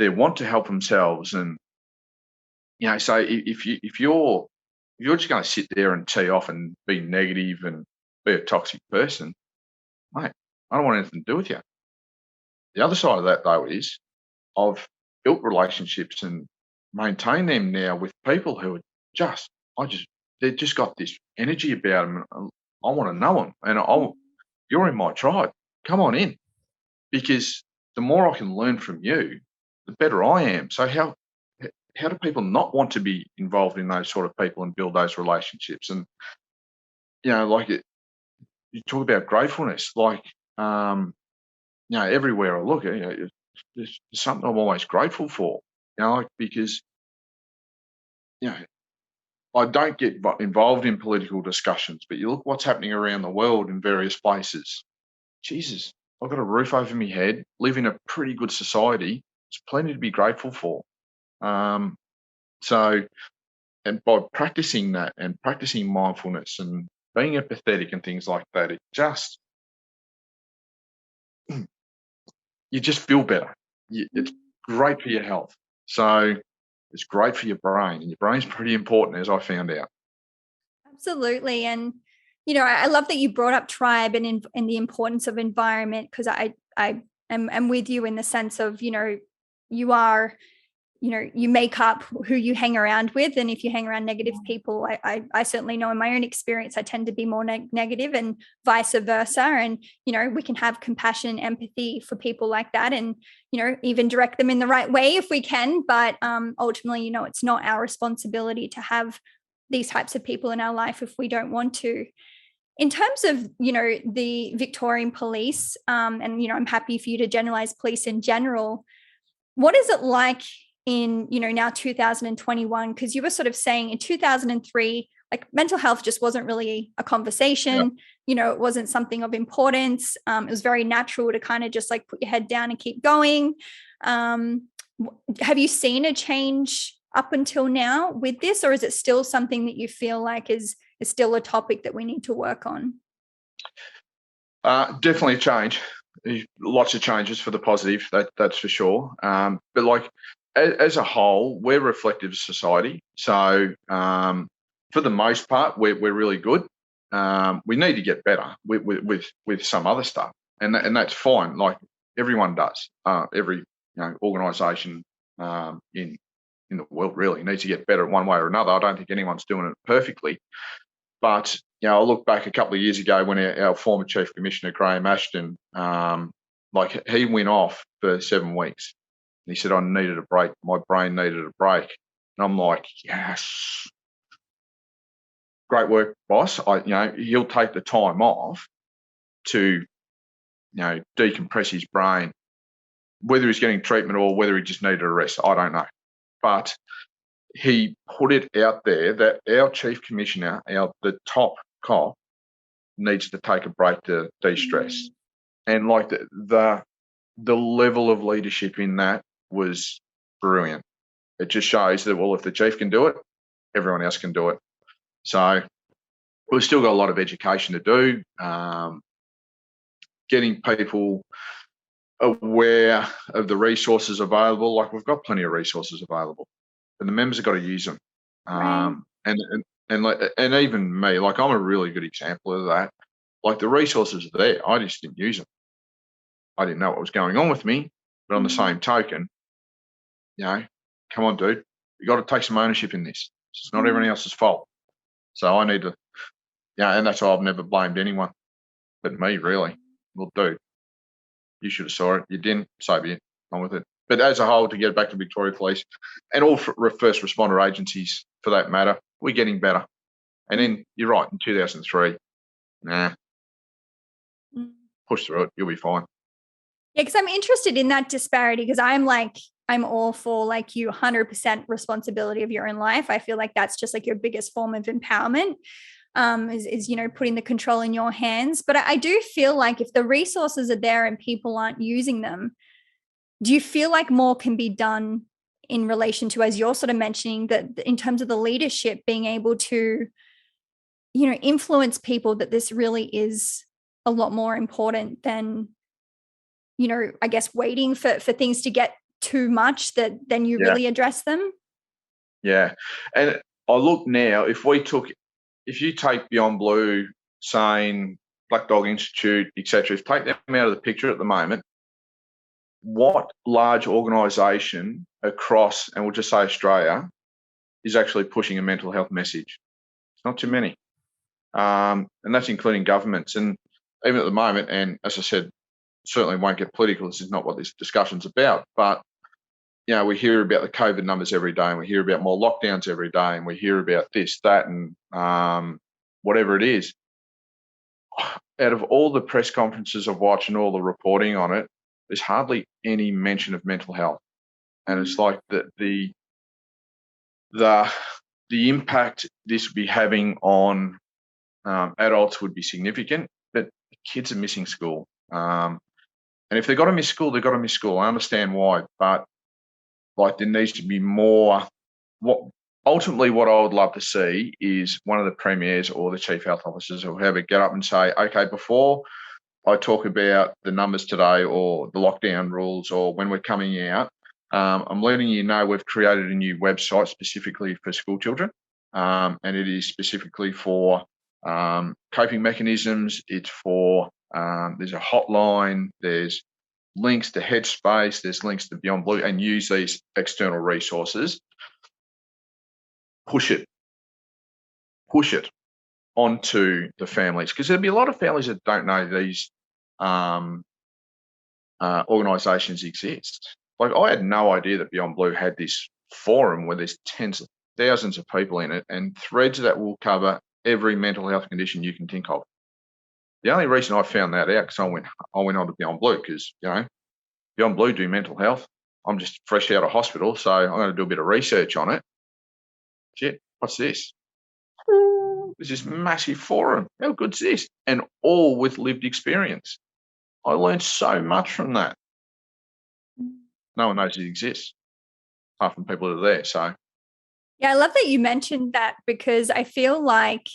Speaker 1: their want to help themselves. And so if you're just going to sit there and tee off and be negative and be a toxic person, mate, I don't want anything to do with you. The other side of that, though, is I've built relationships and maintained them now with people who are they've just got this energy about them. And I want to know them, and you're in my tribe. Come on in, because the more I can learn from you, the better I am. So how do people not want to be involved in those sort of people and build those relationships? And like you talk about gratefulness, like everywhere I look, there's something I'm always grateful for, like, because I don't get involved in political discussions, but you look what's happening around the world in various places. Jesus, I've got a roof over my head, live in a pretty good society. There's plenty to be grateful for. So, and by practicing that and practicing mindfulness and being empathetic and things like that, you just feel better. It's great for your health. So it's great for your brain, and your brain's pretty important, as I found out.
Speaker 2: Absolutely. And, I love that you brought up tribe and the importance of environment, because I am with you in the sense of, you are, you make up who you hang around with. And if you hang around negative people, I certainly know in my own experience, I tend to be more negative, and vice versa. And, we can have compassion and empathy for people like that, and, even direct them in the right way if we can. But ultimately, it's not our responsibility to have these types of people in our life if we don't want to. In terms of, the Victorian police, and, I'm happy for you to generalize police in general. What is it like in, now 2021? Because you were sort of saying in 2003, like, mental health just wasn't really a conversation. It wasn't something of importance. It was very natural to kind of just like put your head down and keep going. Have you seen a change up until now with this, or is it still something that you feel like is still a topic that we need to work on?
Speaker 1: Definitely a change. Lots of changes for the positive, that's for sure. But like, as a whole, we're a reflective society. So for the most part, we're really good. We need to get better with some other stuff, and that's fine. Like, everyone does. Every organisation in the world really needs to get better one way or another. I don't think anyone's doing it perfectly. But, I look back a couple of years ago when our former Chief Commissioner, Graham Ashton, like he went off for 7 weeks. He said, I needed a break. My brain needed a break. And I'm like, yes, great work, boss. He'll take the time off to, decompress his brain. Whether he's getting treatment or whether he just needed a rest, I don't know. But he put it out there that our chief commissioner, the top cop, needs to take a break to de-stress. And like the level of leadership in that was brilliant. It just shows that, well, if the chief can do it, everyone else can do it. So we've still got a lot of education to do, getting people aware of the resources available. Like, we've got plenty of resources available, but the members have got to use them.
Speaker 2: Right.
Speaker 1: And even me, like, I'm a really good example of that. Like, the resources are there, I just didn't use them. I didn't know what was going on with me. But on the same token, come on, dude, you got to take some ownership in this. It's not everyone else's fault. So I need to, and that's why I've never blamed anyone but me, really. Well, dude, you should have saw it. You didn't, so be it. On with it. But as a whole, to get back to Victoria Police and all first responder agencies, for that matter, we're getting better. And then you're right, in 2003, push through it, you'll be fine.
Speaker 2: Yeah, because I'm interested in that disparity, because I'm all for, like, you 100% responsibility of your own life. I feel like that's just like your biggest form of empowerment, is putting the control in your hands. But I do feel like if the resources are there and people aren't using them, do you feel like more can be done in relation to, as you're sort of mentioning, that in terms of the leadership, being able to, influence people that this really is a lot more important than, I guess, waiting for things to get too much that then you really address them?
Speaker 1: Yeah. And I look now, if you take Beyond Blue, Sane, Black Dog Institute, etc., take them out of the picture at the moment, what large organisation across, and we'll just say Australia, is actually pushing a mental health message? It's not too many. And that's including governments. And even at the moment, and as I said, certainly won't get political, this is not what this discussion's about, but we hear about the COVID numbers every day, and we hear about more lockdowns every day, and we hear about this, that, and whatever it is. Out of all the press conferences I've watched and all the reporting on it, there's hardly any mention of mental health. And it's like the impact this would be having on adults would be significant, but kids are missing school. And if they've got to miss school, they've got to miss school. I understand why, but like, there needs to be more. Ultimately, what I would love to see is one of the premiers or the chief health officers or whoever get up and say, okay, before I talk about the numbers today or the lockdown rules or when we're coming out, I'm letting you know we've created a new website specifically for school children, and it is specifically for coping mechanisms. It's for, there's a hotline, there's links to Headspace, there's links to Beyond Blue, and use these external resources. Push it onto the families, because there'll be a lot of families that don't know these organisations exist. Like, I had no idea that Beyond Blue had this forum where there's tens of thousands of people in it and threads that will cover every mental health condition you can think of. The only reason I found that out, because I went on to Beyond Blue, because Beyond Blue do mental health. I'm just fresh out of hospital, so I'm going to do a bit of research on it. Shit, what's this? There's this massive forum. How good's this? And all with lived experience. I learned so much from that. No one knows it exists, apart from people that are there. So,
Speaker 2: yeah, I love that you mentioned that, because I feel like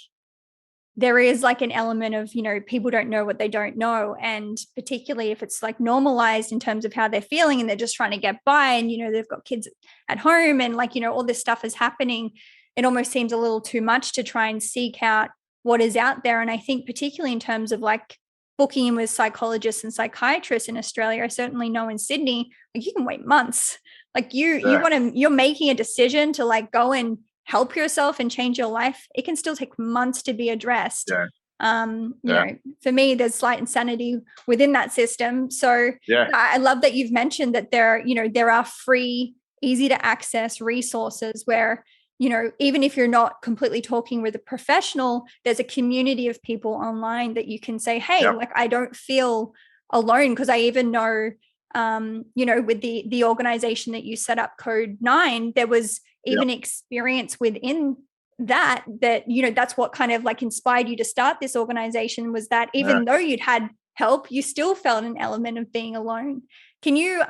Speaker 2: there is like an element of, people don't know what they don't know. And particularly if it's like normalized in terms of how they're feeling and they're just trying to get by, and, they've got kids at home and all this stuff is happening, it almost seems a little too much to try and seek out what is out there. And I think particularly in terms of like booking in with psychologists and psychiatrists in Australia, I certainly know in Sydney, like, you can wait months. Like, you're making a decision to like go and help yourself and change your life, it can still take months to be addressed.
Speaker 1: Yeah.
Speaker 2: For me, there's slight insanity within that system. So
Speaker 1: Yeah.
Speaker 2: I love that you've mentioned that there are free, easy to access resources where, even if you're not completely talking with a professional, there's a community of people online that you can say, hey, like, I don't feel alone. Because I even know, with the organization that you set up, Code 9, there was even experience within that that's what kind of like inspired you to start this organization, was that even though you'd had help, you still felt an element of being alone. Can you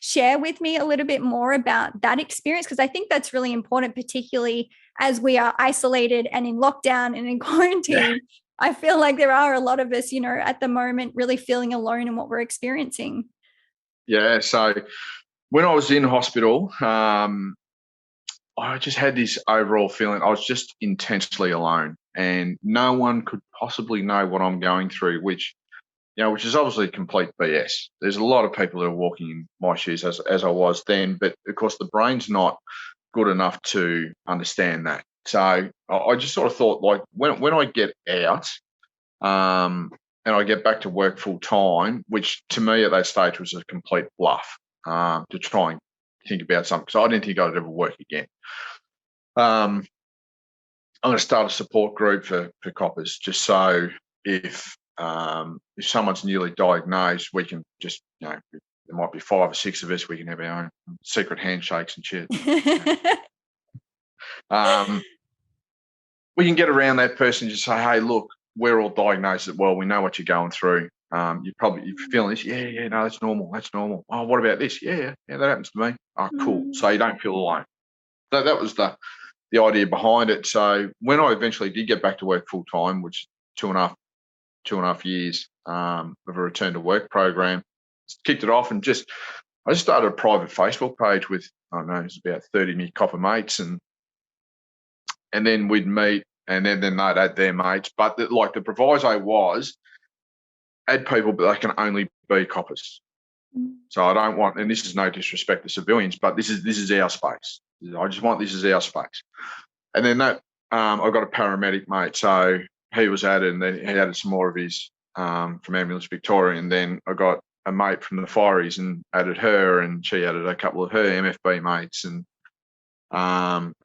Speaker 2: share with me a little bit more about that experience? Because I think that's really important, particularly as we are isolated and in lockdown and in quarantine. I feel like there are a lot of us, at the moment really feeling alone in what we're experiencing.
Speaker 1: Yeah. So when I was in hospital, I just had this overall feeling I was just intensely alone, and no one could possibly know what I'm going through, which is obviously complete BS. There's a lot of people who are walking in my shoes as I was then, but of course the brain's not good enough to understand that. So I just sort of thought, like, when I get out and I get back to work full time, which to me at that stage was a complete bluff, to try and think about something, because I didn't think I'd ever work again. I'm going to start a support group for coppers, just so if someone's newly diagnosed, we can just, there might be 5 or 6 of us, we can have our own secret handshakes and shit. We can get around that person and just say, hey, look, we're all diagnosed as well. We know what you're going through. You're feeling this. Yeah, no, that's normal. That's normal. Oh, what about this? Yeah, that happens to me. Oh, cool. So you don't feel alone. That was the idea behind it. So when I eventually did get back to work full time, which 2.5 years of a return to work program, kicked it off, and I just started a private Facebook page with, I don't know, it was about 30 of my copper mates, and then we'd meet, and then they'd add their mates. But the proviso was, add people, but they can only be coppers. So I don't want, and this is no disrespect to civilians, but this is our space. I just want this as our space. And then I got a paramedic mate, so he was added, and then he added some more of his from Ambulance Victoria, and then I got a mate from the Fireys and added her, and she added a couple of her MFB mates, and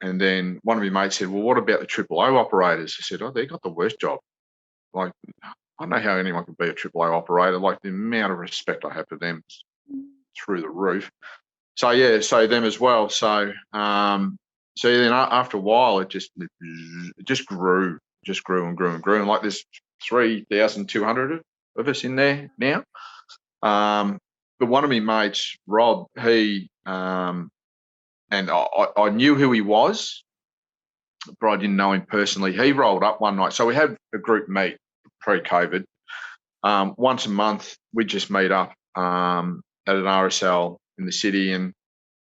Speaker 1: then one of my mates said, well, what about the triple O operators? I said, oh, they got the worst job. Like, I don't know how anyone can be a triple O operator. Like, the amount of respect I have for them is through the roof. So yeah, so them as well. So then after a while, it just grew and grew and grew. And like, there's 3,200 of us in there now. But one of my mates, Rob, he and I knew who he was, but I didn't know him personally. He rolled up one night. So we had a group meet pre-COVID. Once a month, we'd just meet up at an RSL in the city and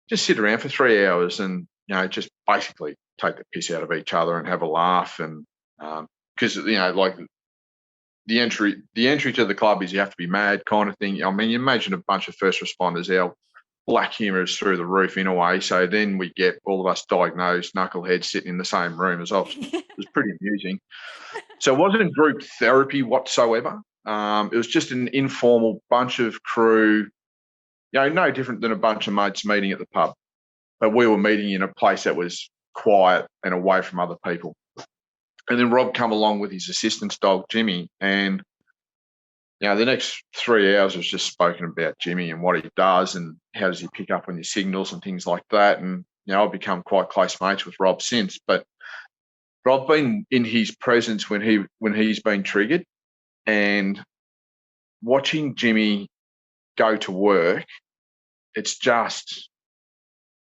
Speaker 1: just sit around for 3 hours and, just basically take the piss out of each other and have a laugh. And because, like, the entry to the club is you have to be mad kind of thing. I mean, you imagine a bunch of first responders, our black humour is through the roof in a way. So then we get all of us diagnosed knuckleheads sitting in the same room as us. It was pretty amusing. So it wasn't group therapy whatsoever. It was just an informal bunch of crew, no different than a bunch of mates meeting at the pub. But we were meeting in a place that was quiet and away from other people. And then Rob come along with his assistant's dog, Jimmy, and the next 3 hours was just spoken about Jimmy and what he does and how does he pick up on your signals and things like that. And I've become quite close mates with Rob since. But I've been in his presence when he's been triggered, and watching Jimmy go to work, it's just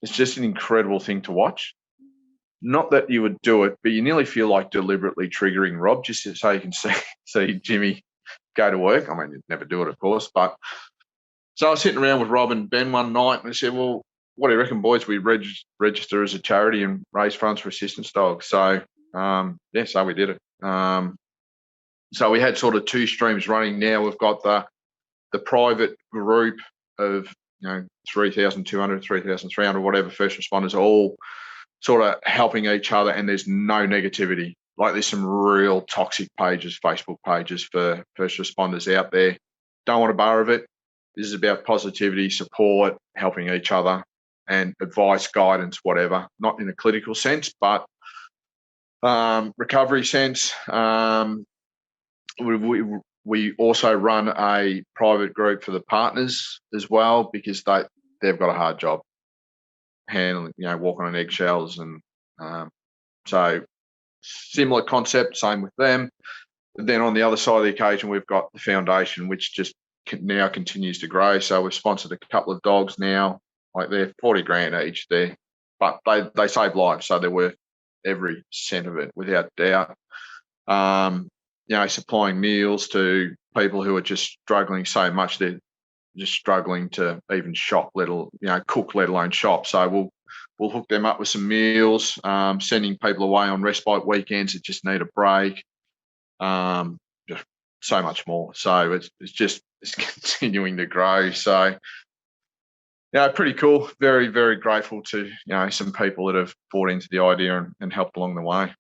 Speaker 1: an incredible thing to watch. Not that you would do it, but you nearly feel like deliberately triggering Rob just so you can see Jimmy go to work. I mean, you'd never do it, of course. But so I was sitting around with Rob and Ben one night, and I said, well, what do you reckon, boys? We register as a charity and raise funds for assistance dogs. So, so we did it. So we had sort of 2 streams running now. We've got the private group of 3,200, 3,300, whatever first responders, all sort of helping each other, and there's no negativity. like there's some real toxic pages, Facebook pages for first responders out there. Don't want a bar of it. This is about positivity, support, helping each other, and advice, guidance, whatever. Not in a clinical sense, but recovery sense. We also run a private group for the partners as well, because they've got a hard job handling, walking on eggshells, and so similar concept, same with them. But then on the other side of the equation, we've got the foundation, which just now continues to grow. So we've sponsored a couple of dogs now, like they're 40 grand each there, but they save lives, so they're worth every cent of it without doubt. Supplying meals to people who are just struggling so much, they're just struggling to even shop, cook, let alone shop. So we'll hook them up with some meals, sending people away on respite weekends that just need a break, just so much more. So it's continuing to grow. So pretty cool. Very, very grateful to some people that have bought into the idea and helped along the way.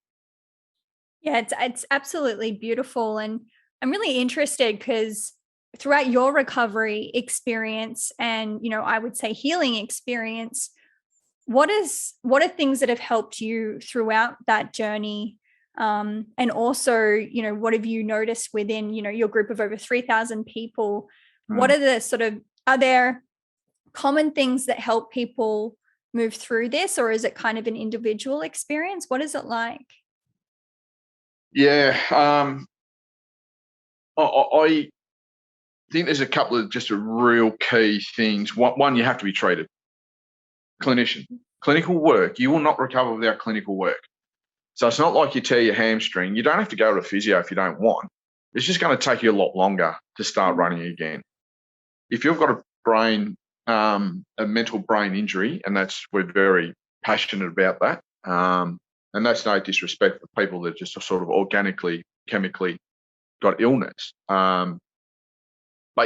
Speaker 2: Yeah, it's absolutely beautiful. And I'm really interested because throughout your recovery experience and, I would say healing experience, what are things that have helped you throughout that journey? And also, what have you noticed within, your group of over 3,000 people? What are the are there common things that help people move through this, or is it kind of an individual experience? What is it like?
Speaker 1: Yeah, I think there's a couple of just real key things. One, you have to be treated. Clinician, clinical work. You will not recover without clinical work. So it's not like you tear your hamstring. You don't have to go to a physio if you don't want. It's just going to take you a lot longer to start running again. If you've got a mental brain injury, and we're very passionate about that, and that's no disrespect for people that just sort of organically, chemically got illness. But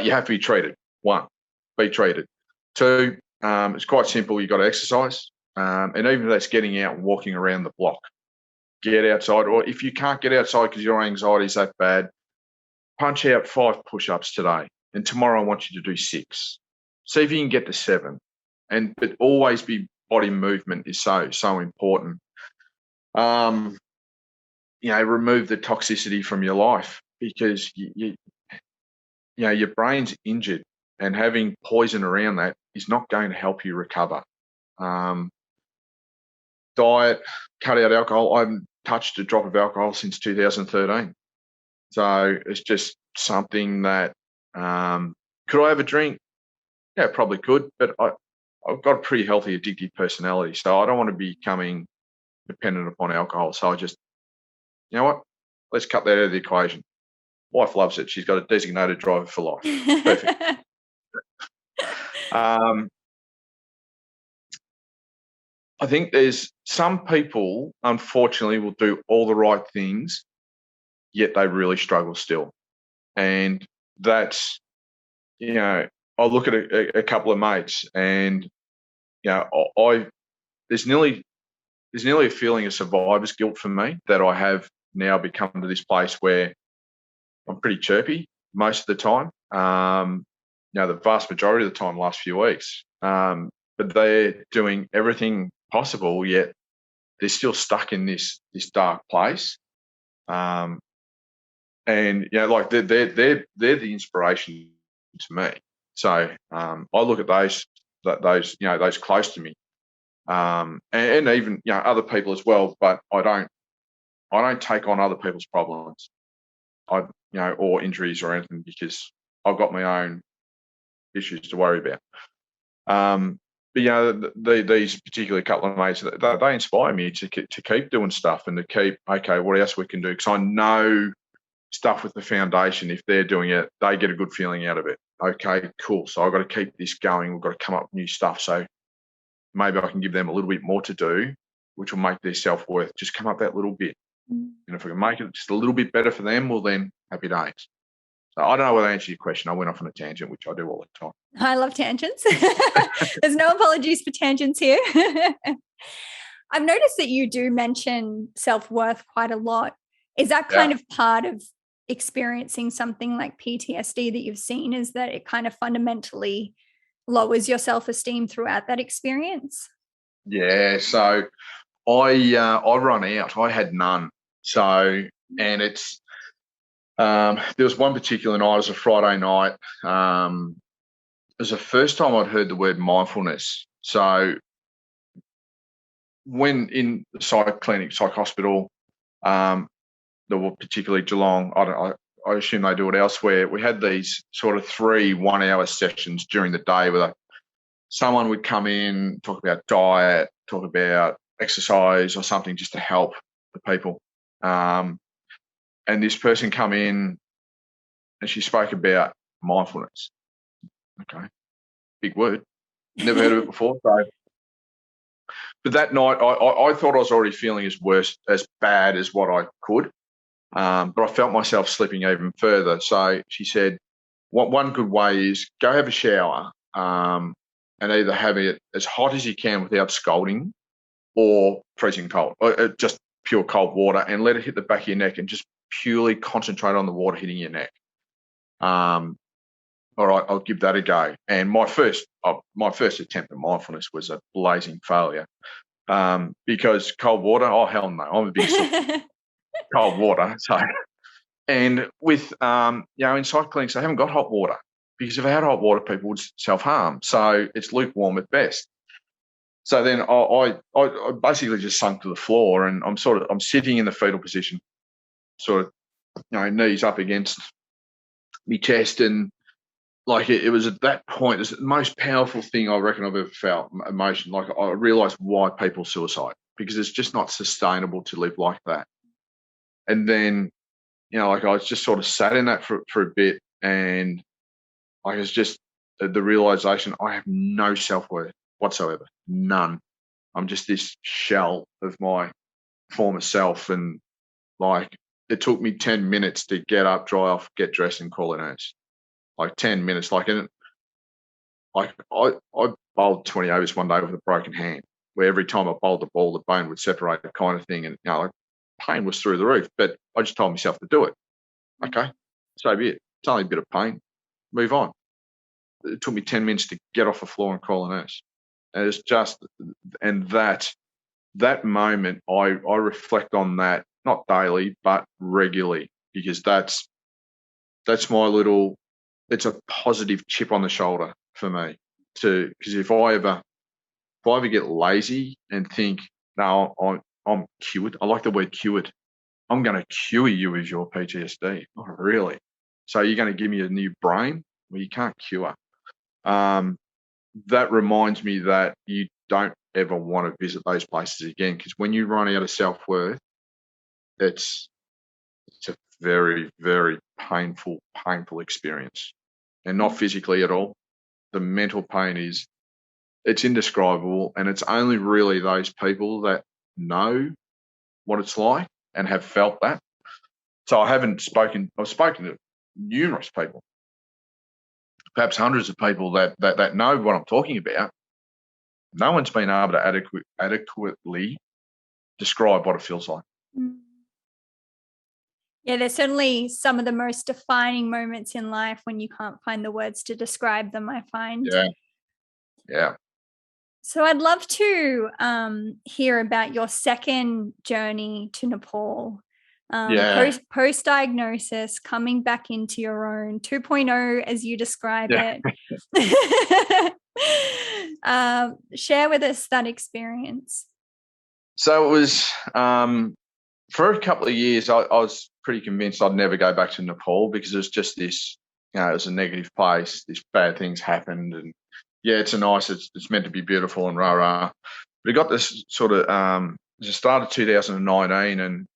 Speaker 1: you have to be treated. One, be treated. Two, it's quite simple. You've got to exercise. And even if that's getting out and walking around the block, get outside. Or if you can't get outside because your anxiety is that bad, punch out 5 push-ups today. And tomorrow I want you to do 6. See if you can get to 7. But always body movement is so important. Remove the toxicity from your life, because your brain's injured, and having poison around that is not going to help you recover. Diet, cut out alcohol. I haven't touched a drop of alcohol since 2013. So it's just something that, could I have a drink? Yeah, probably could, but I've got a pretty healthy addictive personality, so I don't want to be becoming dependent upon alcohol. So I just, you know what? Let's cut that out of the equation. Wife loves it. She's got a designated driver for life. Perfect. I think there's some people, unfortunately, will do all the right things, yet they really struggle still. And that's, I look at a couple of mates, and there's nearly a feeling of survivor's guilt for me that I have now become to this place where I'm pretty chirpy most of the time. The vast majority of the time, last few weeks. But they're doing everything possible, yet they're still stuck in this dark place. And like they're the inspiration to me. So I look at those close to me, and even other people as well. But I don't take on other people's problems, or injuries or anything, because I've got my own issues to worry about. But these particular couple of mates, they inspire me to keep doing stuff, and to keep, okay, what else we can do? Because I know stuff with the foundation, if they're doing it, they get a good feeling out of it. Okay, cool. So I've got to keep this going. We've got to come up with new stuff. So maybe I can give them a little bit more to do, which will make their self-worth just come up that little bit. And if we can make it just a little bit better for them, well, then happy days. So I don't know whether I answered your question. I went off on a tangent, which I do all the time.
Speaker 2: I love tangents. There's no apologies for tangents here. I've noticed that you do mention self-worth quite a lot. Is that kind
Speaker 1: Yeah.
Speaker 2: of part of experiencing something like PTSD that you've seen, is that it kind of fundamentally lowers your self-esteem throughout that experience?
Speaker 1: Yeah. So I run out. I had none. So, and there was one particular night, it was a Friday night. It was the first time I'd heard the word mindfulness. So when in the psych clinic, psych hospital, there were particularly Geelong, I assume they do it elsewhere. We had these sort of 3 1-hour sessions during the day where someone would come in, talk about diet, talk about exercise or something just to help the people. And this person come in and she spoke about mindfulness. Okay, big word. Never heard of it before. So, but that night, I thought I was already feeling as bad as what I could, but I felt myself slipping even further. So she said, one good way is go have a shower, and either have it as hot as you can without scalding, or freezing cold, or just pure cold water, and let it hit the back of your neck, and just purely concentrate on the water hitting your neck. All right, I'll give that a go. And my first attempt at mindfulness was a blazing failure, because cold water, oh hell no, I'm a big cold water. So, and with in psych clinics, they haven't got hot water, because if they had hot water, people would self-harm. So it's lukewarm at best. So then I basically just sunk to the floor, and I'm sitting in the fetal position, sort of knees up against my chest, and like it was at that point, it's the most powerful thing I reckon I've ever felt, emotion. Like I realised why people suicide, because it's just not sustainable to live like that. And then, like I was just sort of sat in that for a bit, and like it's just the realisation I have no self-worth whatsoever, none. I'm just this shell of my former self, and like it took me 10 minutes to get up, dry off, get dressed, and call a nurse. Like 10 minutes, I bowled 20 overs one day with a broken hand, where every time I bowled the ball, the bone would separate, kind of thing. And like pain was through the roof, but I just told myself to do it. Okay, so be it. It's only a bit of pain. Move on. It took me 10 minutes to get off the floor and call a nurse. And it's just, and that moment, I reflect on that, not daily, but regularly, because that's my little, it's a positive chip on the shoulder for me. Because if I ever get lazy and think, no, I'm cured. I like the word cured. I'm going to cure you of your PTSD. Oh, really? So you're going to give me a new brain? Well, you can't cure. That reminds me that you don't ever want to visit those places again, because when you run out of self-worth, it's a very, very painful experience, and not physically at all. The mental pain it's indescribable, and it's only really those people that know what it's like and have felt that. So I've spoken to numerous people, perhaps hundreds of people that know what I'm talking about. No one's been able to adequately describe what it feels like.
Speaker 2: Yeah, there's certainly some of the most defining moments in life when you can't find the words to describe them, I find.
Speaker 1: Yeah.
Speaker 2: So I'd love to hear about your second journey to Nepal. Post-diagnosis, coming back into your own 2.0, as you describe it. Share with us that experience.
Speaker 1: So it was, for a couple of years, I was pretty convinced I'd never go back to Nepal, because it was just this, it was a negative place. These bad things happened, and it's it's meant to be beautiful and rah. But it got this sort of, it was the start of 2019, and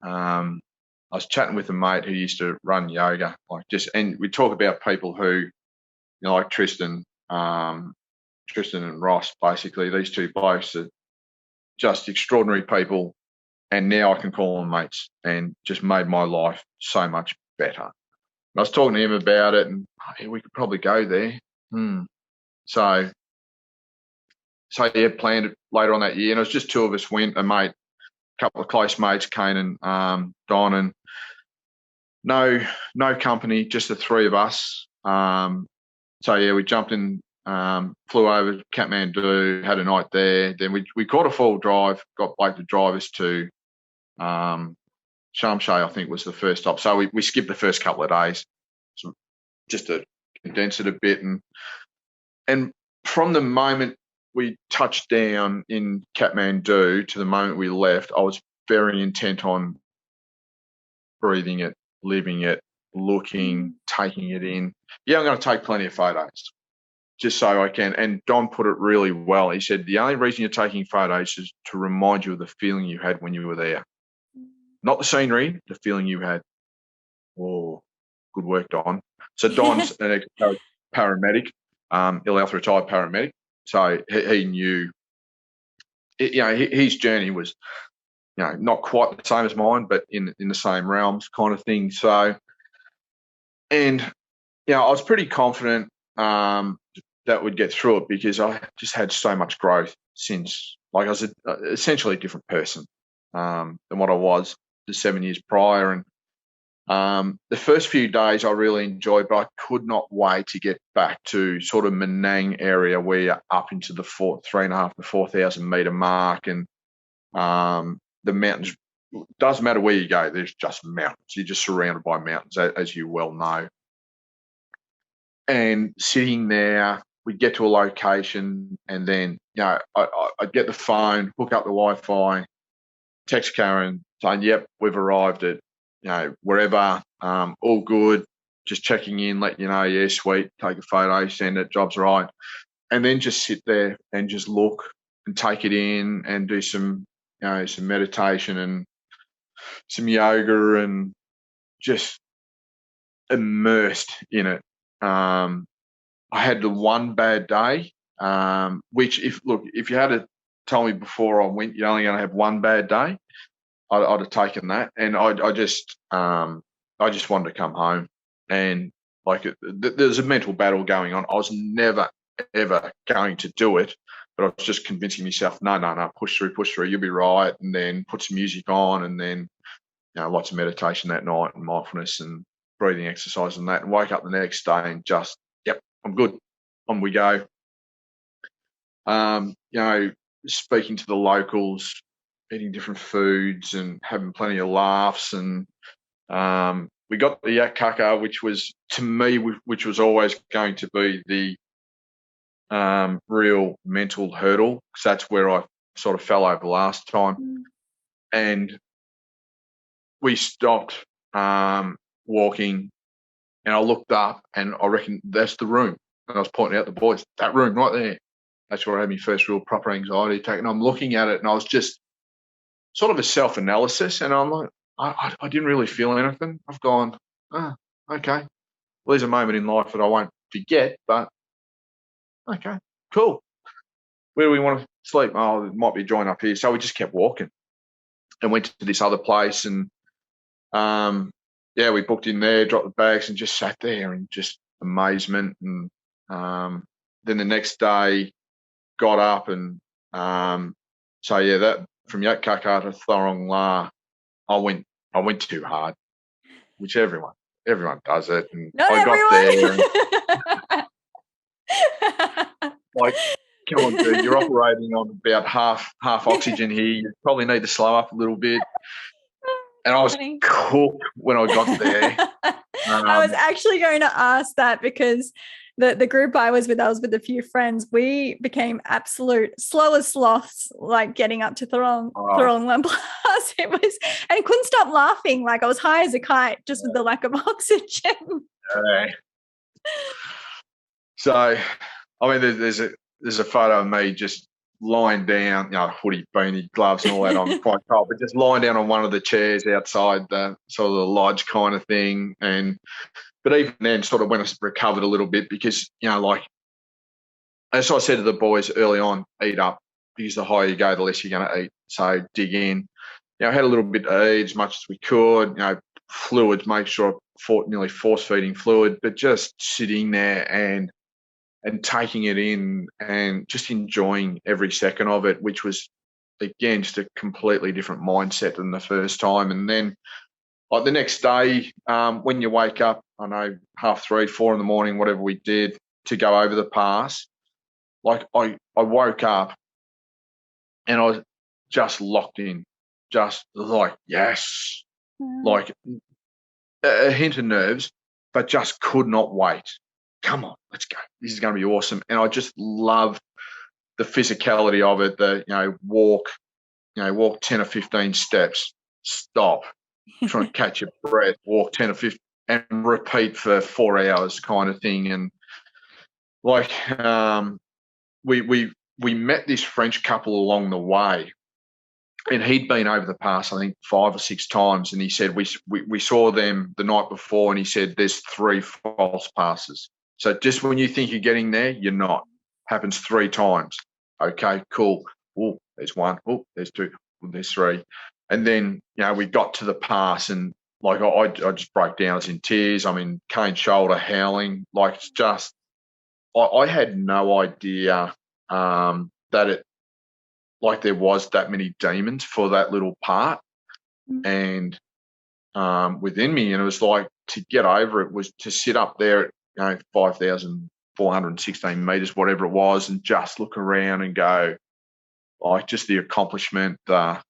Speaker 1: I was chatting with a mate who used to run yoga, and we talk about people who, like Tristan and Ross, basically, these two blokes are just extraordinary people, and now I can call them mates, and just made my life so much better. And I was talking to him about it, and we could probably go there. So so yeah, planned it later on that year, and it was just two of us went, a mate, a couple of close mates, Kane and Don, and no company, just the three of us. So yeah, we jumped in, flew over to Kathmandu, had a night there. Then we caught a full drive, got Blake to drive us to Shamshay, I think was the first stop. So we skipped the first couple of days, so just to condense it a bit. And from the moment we touched down in Kathmandu to the moment we left, I was very intent on breathing it, living it, looking, taking it in. Yeah, I'm going to take plenty of photos just so I can. And Don put it really well. He said, the only reason you're taking photos is to remind you of the feeling you had when you were there. Not the scenery, the feeling you had. Oh, good work, Don. So Don's an ex-paramedic, Ill Health retired paramedic. So he knew, his journey was, not quite the same as mine, but in the same realms kind of thing. So, and, I was pretty confident that we'd get through it because I just had so much growth since, like I was essentially a different person than what I was the 7 years prior. And the first few days I really enjoyed, but I could not wait to get back to sort of Menang area where you're up into the 3,500 to 4,000 metre mark. And the mountains, doesn't matter where you go, there's just mountains. You're just surrounded by mountains, as you well know. And sitting there, we'd get to a location and then, I'd get the phone, hook up the Wi-Fi, text Karen saying, yep, we've arrived at, wherever, all good, just checking in, let you know, yeah, sweet, take a photo, send it, job's right. And then just sit there and just look and take it in and do some meditation and some yoga and just immersed in it. I had the one bad day, which if you had told me before I went, you're only going to have one bad day, I'd have taken that. And I just wanted to come home. And there's a mental battle going on. I was never, ever going to do it, but I was just convincing myself, no, push through, you'll be right. And then put some music on and then, lots of meditation that night and mindfulness and breathing exercise and that, and wake up the next day and just, yep, I'm good. On we go. Speaking to the locals, eating different foods and having plenty of laughs. And we got the yak kaka, which was, to me, which was always going to be the real mental hurdle, because that's where I sort of fell over last time. And we stopped walking, and I looked up and I reckon that's the room. And I was pointing out the boys, that room right there. That's where I had my first real proper anxiety attack. And I'm looking at it and I was just sort of a self-analysis, and I'm like, I didn't really feel anything. I've gone, okay. Well, there's a moment in life that I won't forget, but okay, cool. Where do we want to sleep? Oh, it might be a joint up here. So we just kept walking and went to this other place, and we booked in there, dropped the bags and just sat there in just amazement. And then the next day got up and that from Yak Kaka to Thorong La, I went too hard, which everyone does it. And
Speaker 2: Not
Speaker 1: I
Speaker 2: everyone.
Speaker 1: got there and, like, come on, dude, you're operating on about half oxygen here. You probably need to slow up a little bit. And I was cooked when I got there.
Speaker 2: I was actually going to ask that because the group I was with a few friends. We became absolute slow as sloths, like getting up to Thorong Pass. It was, and couldn't stop laughing. Like I was high as a kite just with the lack of oxygen.
Speaker 1: So, I mean, there's a photo of me just lying down, hoodie, beanie, gloves and all that. I'm quite cold, but just lying down on one of the chairs outside the sort of the lodge kind of thing. But even then, sort of when I recovered a little bit, because, like, as I said to the boys early on, eat up, because the higher you go, the less you're going to eat. So dig in. I had a little bit to eat as much as we could, fluids, make sure I nearly force feeding fluid, but just sitting there and and taking it in and just enjoying every second of it, which was, again, just a completely different mindset than the first time. And then like the next day, when you wake up, I know 3:30, 4 in the morning, whatever we did to go over the pass, like I woke up and I was just locked in, just like, yes, like a hint of nerves, but just could not wait. Come on, let's go. This is going to be awesome. And I just love the physicality of it, walk 10 or 15 steps, stop, try and catch your breath, walk 10 or 15 and repeat for 4 hours kind of thing. And like we met this French couple along the way, and he'd been over the pass, I think 5 or 6 times. And he said, we saw them the night before, and he said, there's 3 false passes. So just when you think you're getting there, you're not. Happens 3 times. Okay, cool. Oh, there's 1. Oh, there's 2. Oh, there's 3. And then, we got to the pass, and like I just broke down. I was in tears. I'm in cane shoulder, howling. Like, it's just, I had no idea that it, like, there was that many demons for that little part and within me. And it was like, to get over it was to sit up there at 5,416 meters, whatever it was, and just look around and go, like, just the accomplishment, the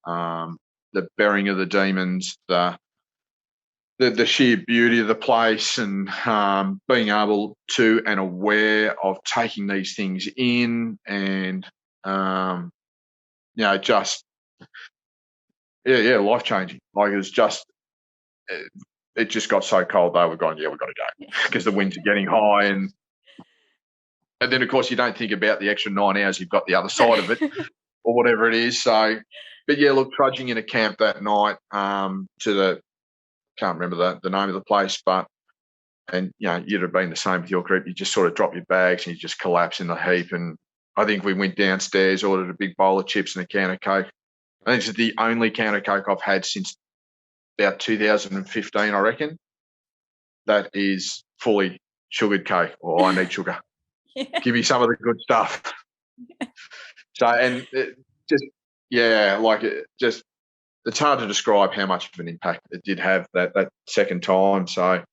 Speaker 1: burying of the demons, the sheer beauty of the place, and being able to and aware of taking these things in, and just life changing. Like, it was just, it just got so cold though. We've got to go because the winds are getting high, and then of course you don't think about the extra 9 hours you've got the other side of it or whatever it is. So, but yeah, look, trudging in a camp that night to the, can't remember the name of the place, but, and you'd have been the same with your group. You just sort of drop your bags and you just collapse in the heap. And I think we went downstairs, ordered a big bowl of chips and a can of Coke. I think it's the only can of Coke I've had since about 2015, I reckon. That is fully sugared Coke, or I need sugar. Give me some of the good stuff. So, and it just, it's hard to describe how much of an impact it did have that second time. So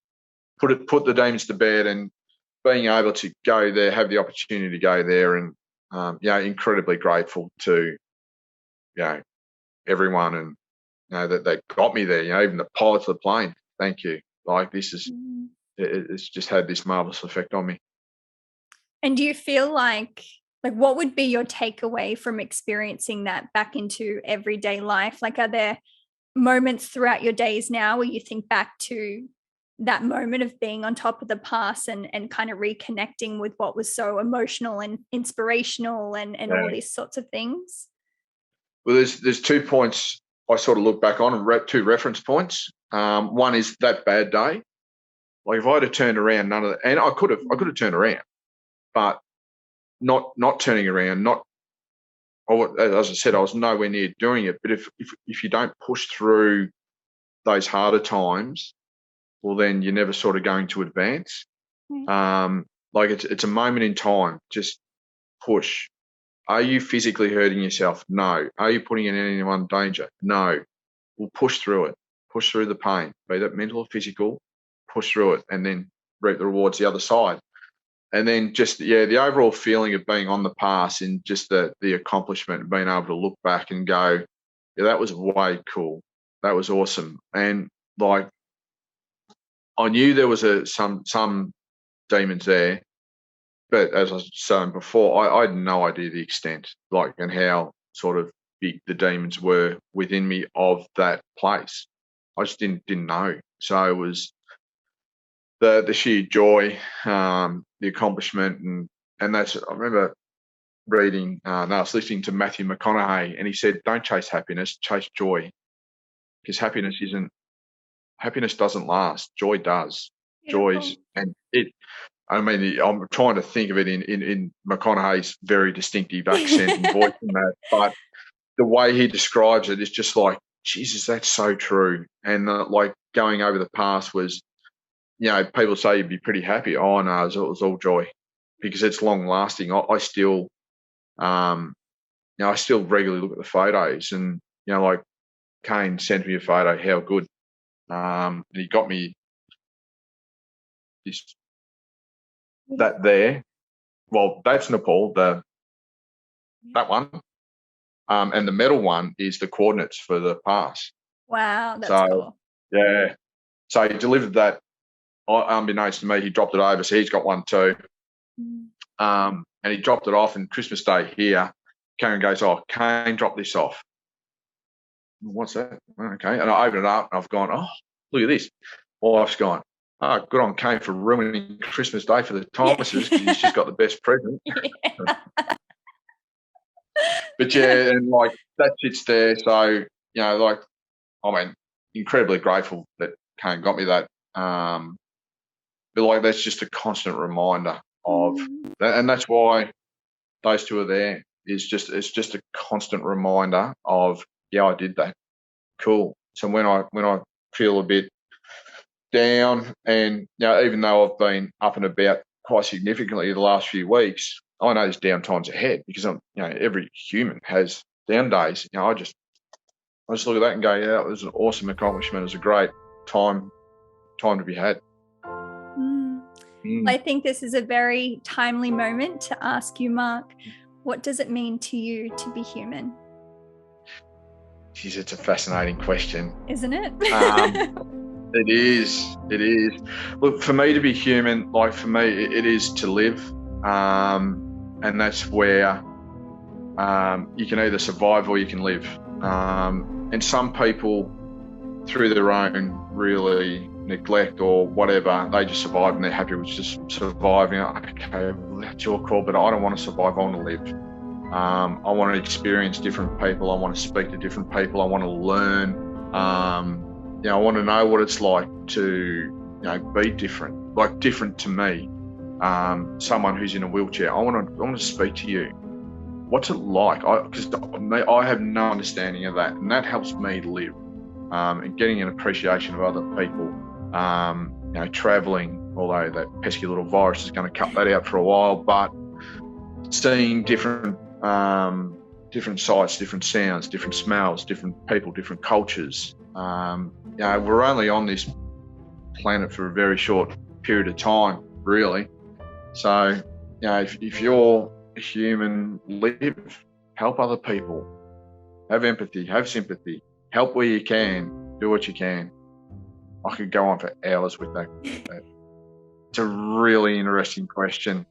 Speaker 1: put the demons to bed, and being able to go there, have the opportunity to go there, and incredibly grateful to everyone, and that they got me there. Even the pilots of the plane. Thank you. Like, this is it's just had this marvelous effect on me.
Speaker 2: And do you feel like what would be your takeaway from experiencing that back into everyday life? Like, are there moments throughout your days now where you think back to that moment of being on top of the pass and kind of reconnecting with what was so emotional and inspirational and all these sorts of things?
Speaker 1: Well, there's 2 points I sort of look back on, and 2 reference points. One is that bad day. Like, if I had turned around, none of that, and I could have turned around, but not turning around, as I said, I was nowhere near doing it. But if you don't push through those harder times, well, then you're never sort of going to advance. Like, it's a moment in time. Just push. Are you physically hurting yourself? No. Are you putting anyone in danger? No. We'll push through it. Push through the pain, be that mental or physical. Push through it, and then reap the rewards the other side. And then just, the overall feeling of being on the pass, and just the accomplishment of being able to look back and go, that was way cool. That was awesome. And like, I knew there was some demons there, but as I was saying before, I had no idea the extent, like, and how sort of big the demons were within me of that place. I just didn't know. So it was the sheer joy, the accomplishment, and that's, I remember reading, I was listening to Matthew McConaughey, and he said, don't chase happiness, chase joy, because happiness doesn't last. Joy does. Joy's, and it, I mean, I'm trying to think of it in McConaughey's very distinctive accent and voice in that, but the way he describes it is just like, Jesus, that's so true. And like, going over the past was, people say you'd be pretty happy. Oh no, it was all joy. because it's long lasting. I still, I still regularly look at the photos, and like Kane sent me a photo. How good, and he got me this that there. Well, that's Nepal. That one, and the metal one is the coordinates for the pass.
Speaker 2: Wow, that's cool.
Speaker 1: Yeah, so he delivered that. Unbeknownst to me, he dropped it over, so he's got one too. And he dropped it off, and Christmas Day here, Karen goes, "Oh, Kane dropped this off." What's that? Okay, and I open it up, and I've gone, "Oh, look at this." Wife's gone, "Oh, good on Kane for ruining Christmas Day for the Thomases, because he's just got the best present." But yeah, and like that sits there. So like, incredibly grateful that Kane got me that. But like, that's just a constant reminder of, and that's why those two are there. It's just a constant reminder of, yeah, I did that. Cool. So when I feel a bit down, and even though I've been up and about quite significantly the last few weeks, I know there's down times ahead, because every human has down days. I just look at that and go, yeah, it was an awesome accomplishment. It was a great time to be had.
Speaker 2: I think this is a very timely moment to ask you, Mark, what does it mean to you to be human?
Speaker 1: Geez, it's a fascinating question.
Speaker 2: Isn't it?
Speaker 1: It is. Look, for me to be human, like for me, it is to live. And that's where you can either survive or you can live. And some people, through their own really neglect or whatever, they just survive and they're happy with just surviving. Okay, well, that's your call, but I don't want to survive. I want to live. I want to experience different people. I want to speak to different people. I want to learn. I want to know what it's like to be different, like different to me. Someone who's in a wheelchair. I want to speak to you. What's it like? Because I have no understanding of that, and that helps me live. And getting an appreciation of other people. Traveling, although that pesky little virus is going to cut that out for a while, but seeing different sights, different sounds, different smells, different people, different cultures. We're only on this planet for a very short period of time, really. So, if you're a human, live, help other people, have empathy, have sympathy, help where you can, do what you can. I could go on for hours with that. It's a really interesting question.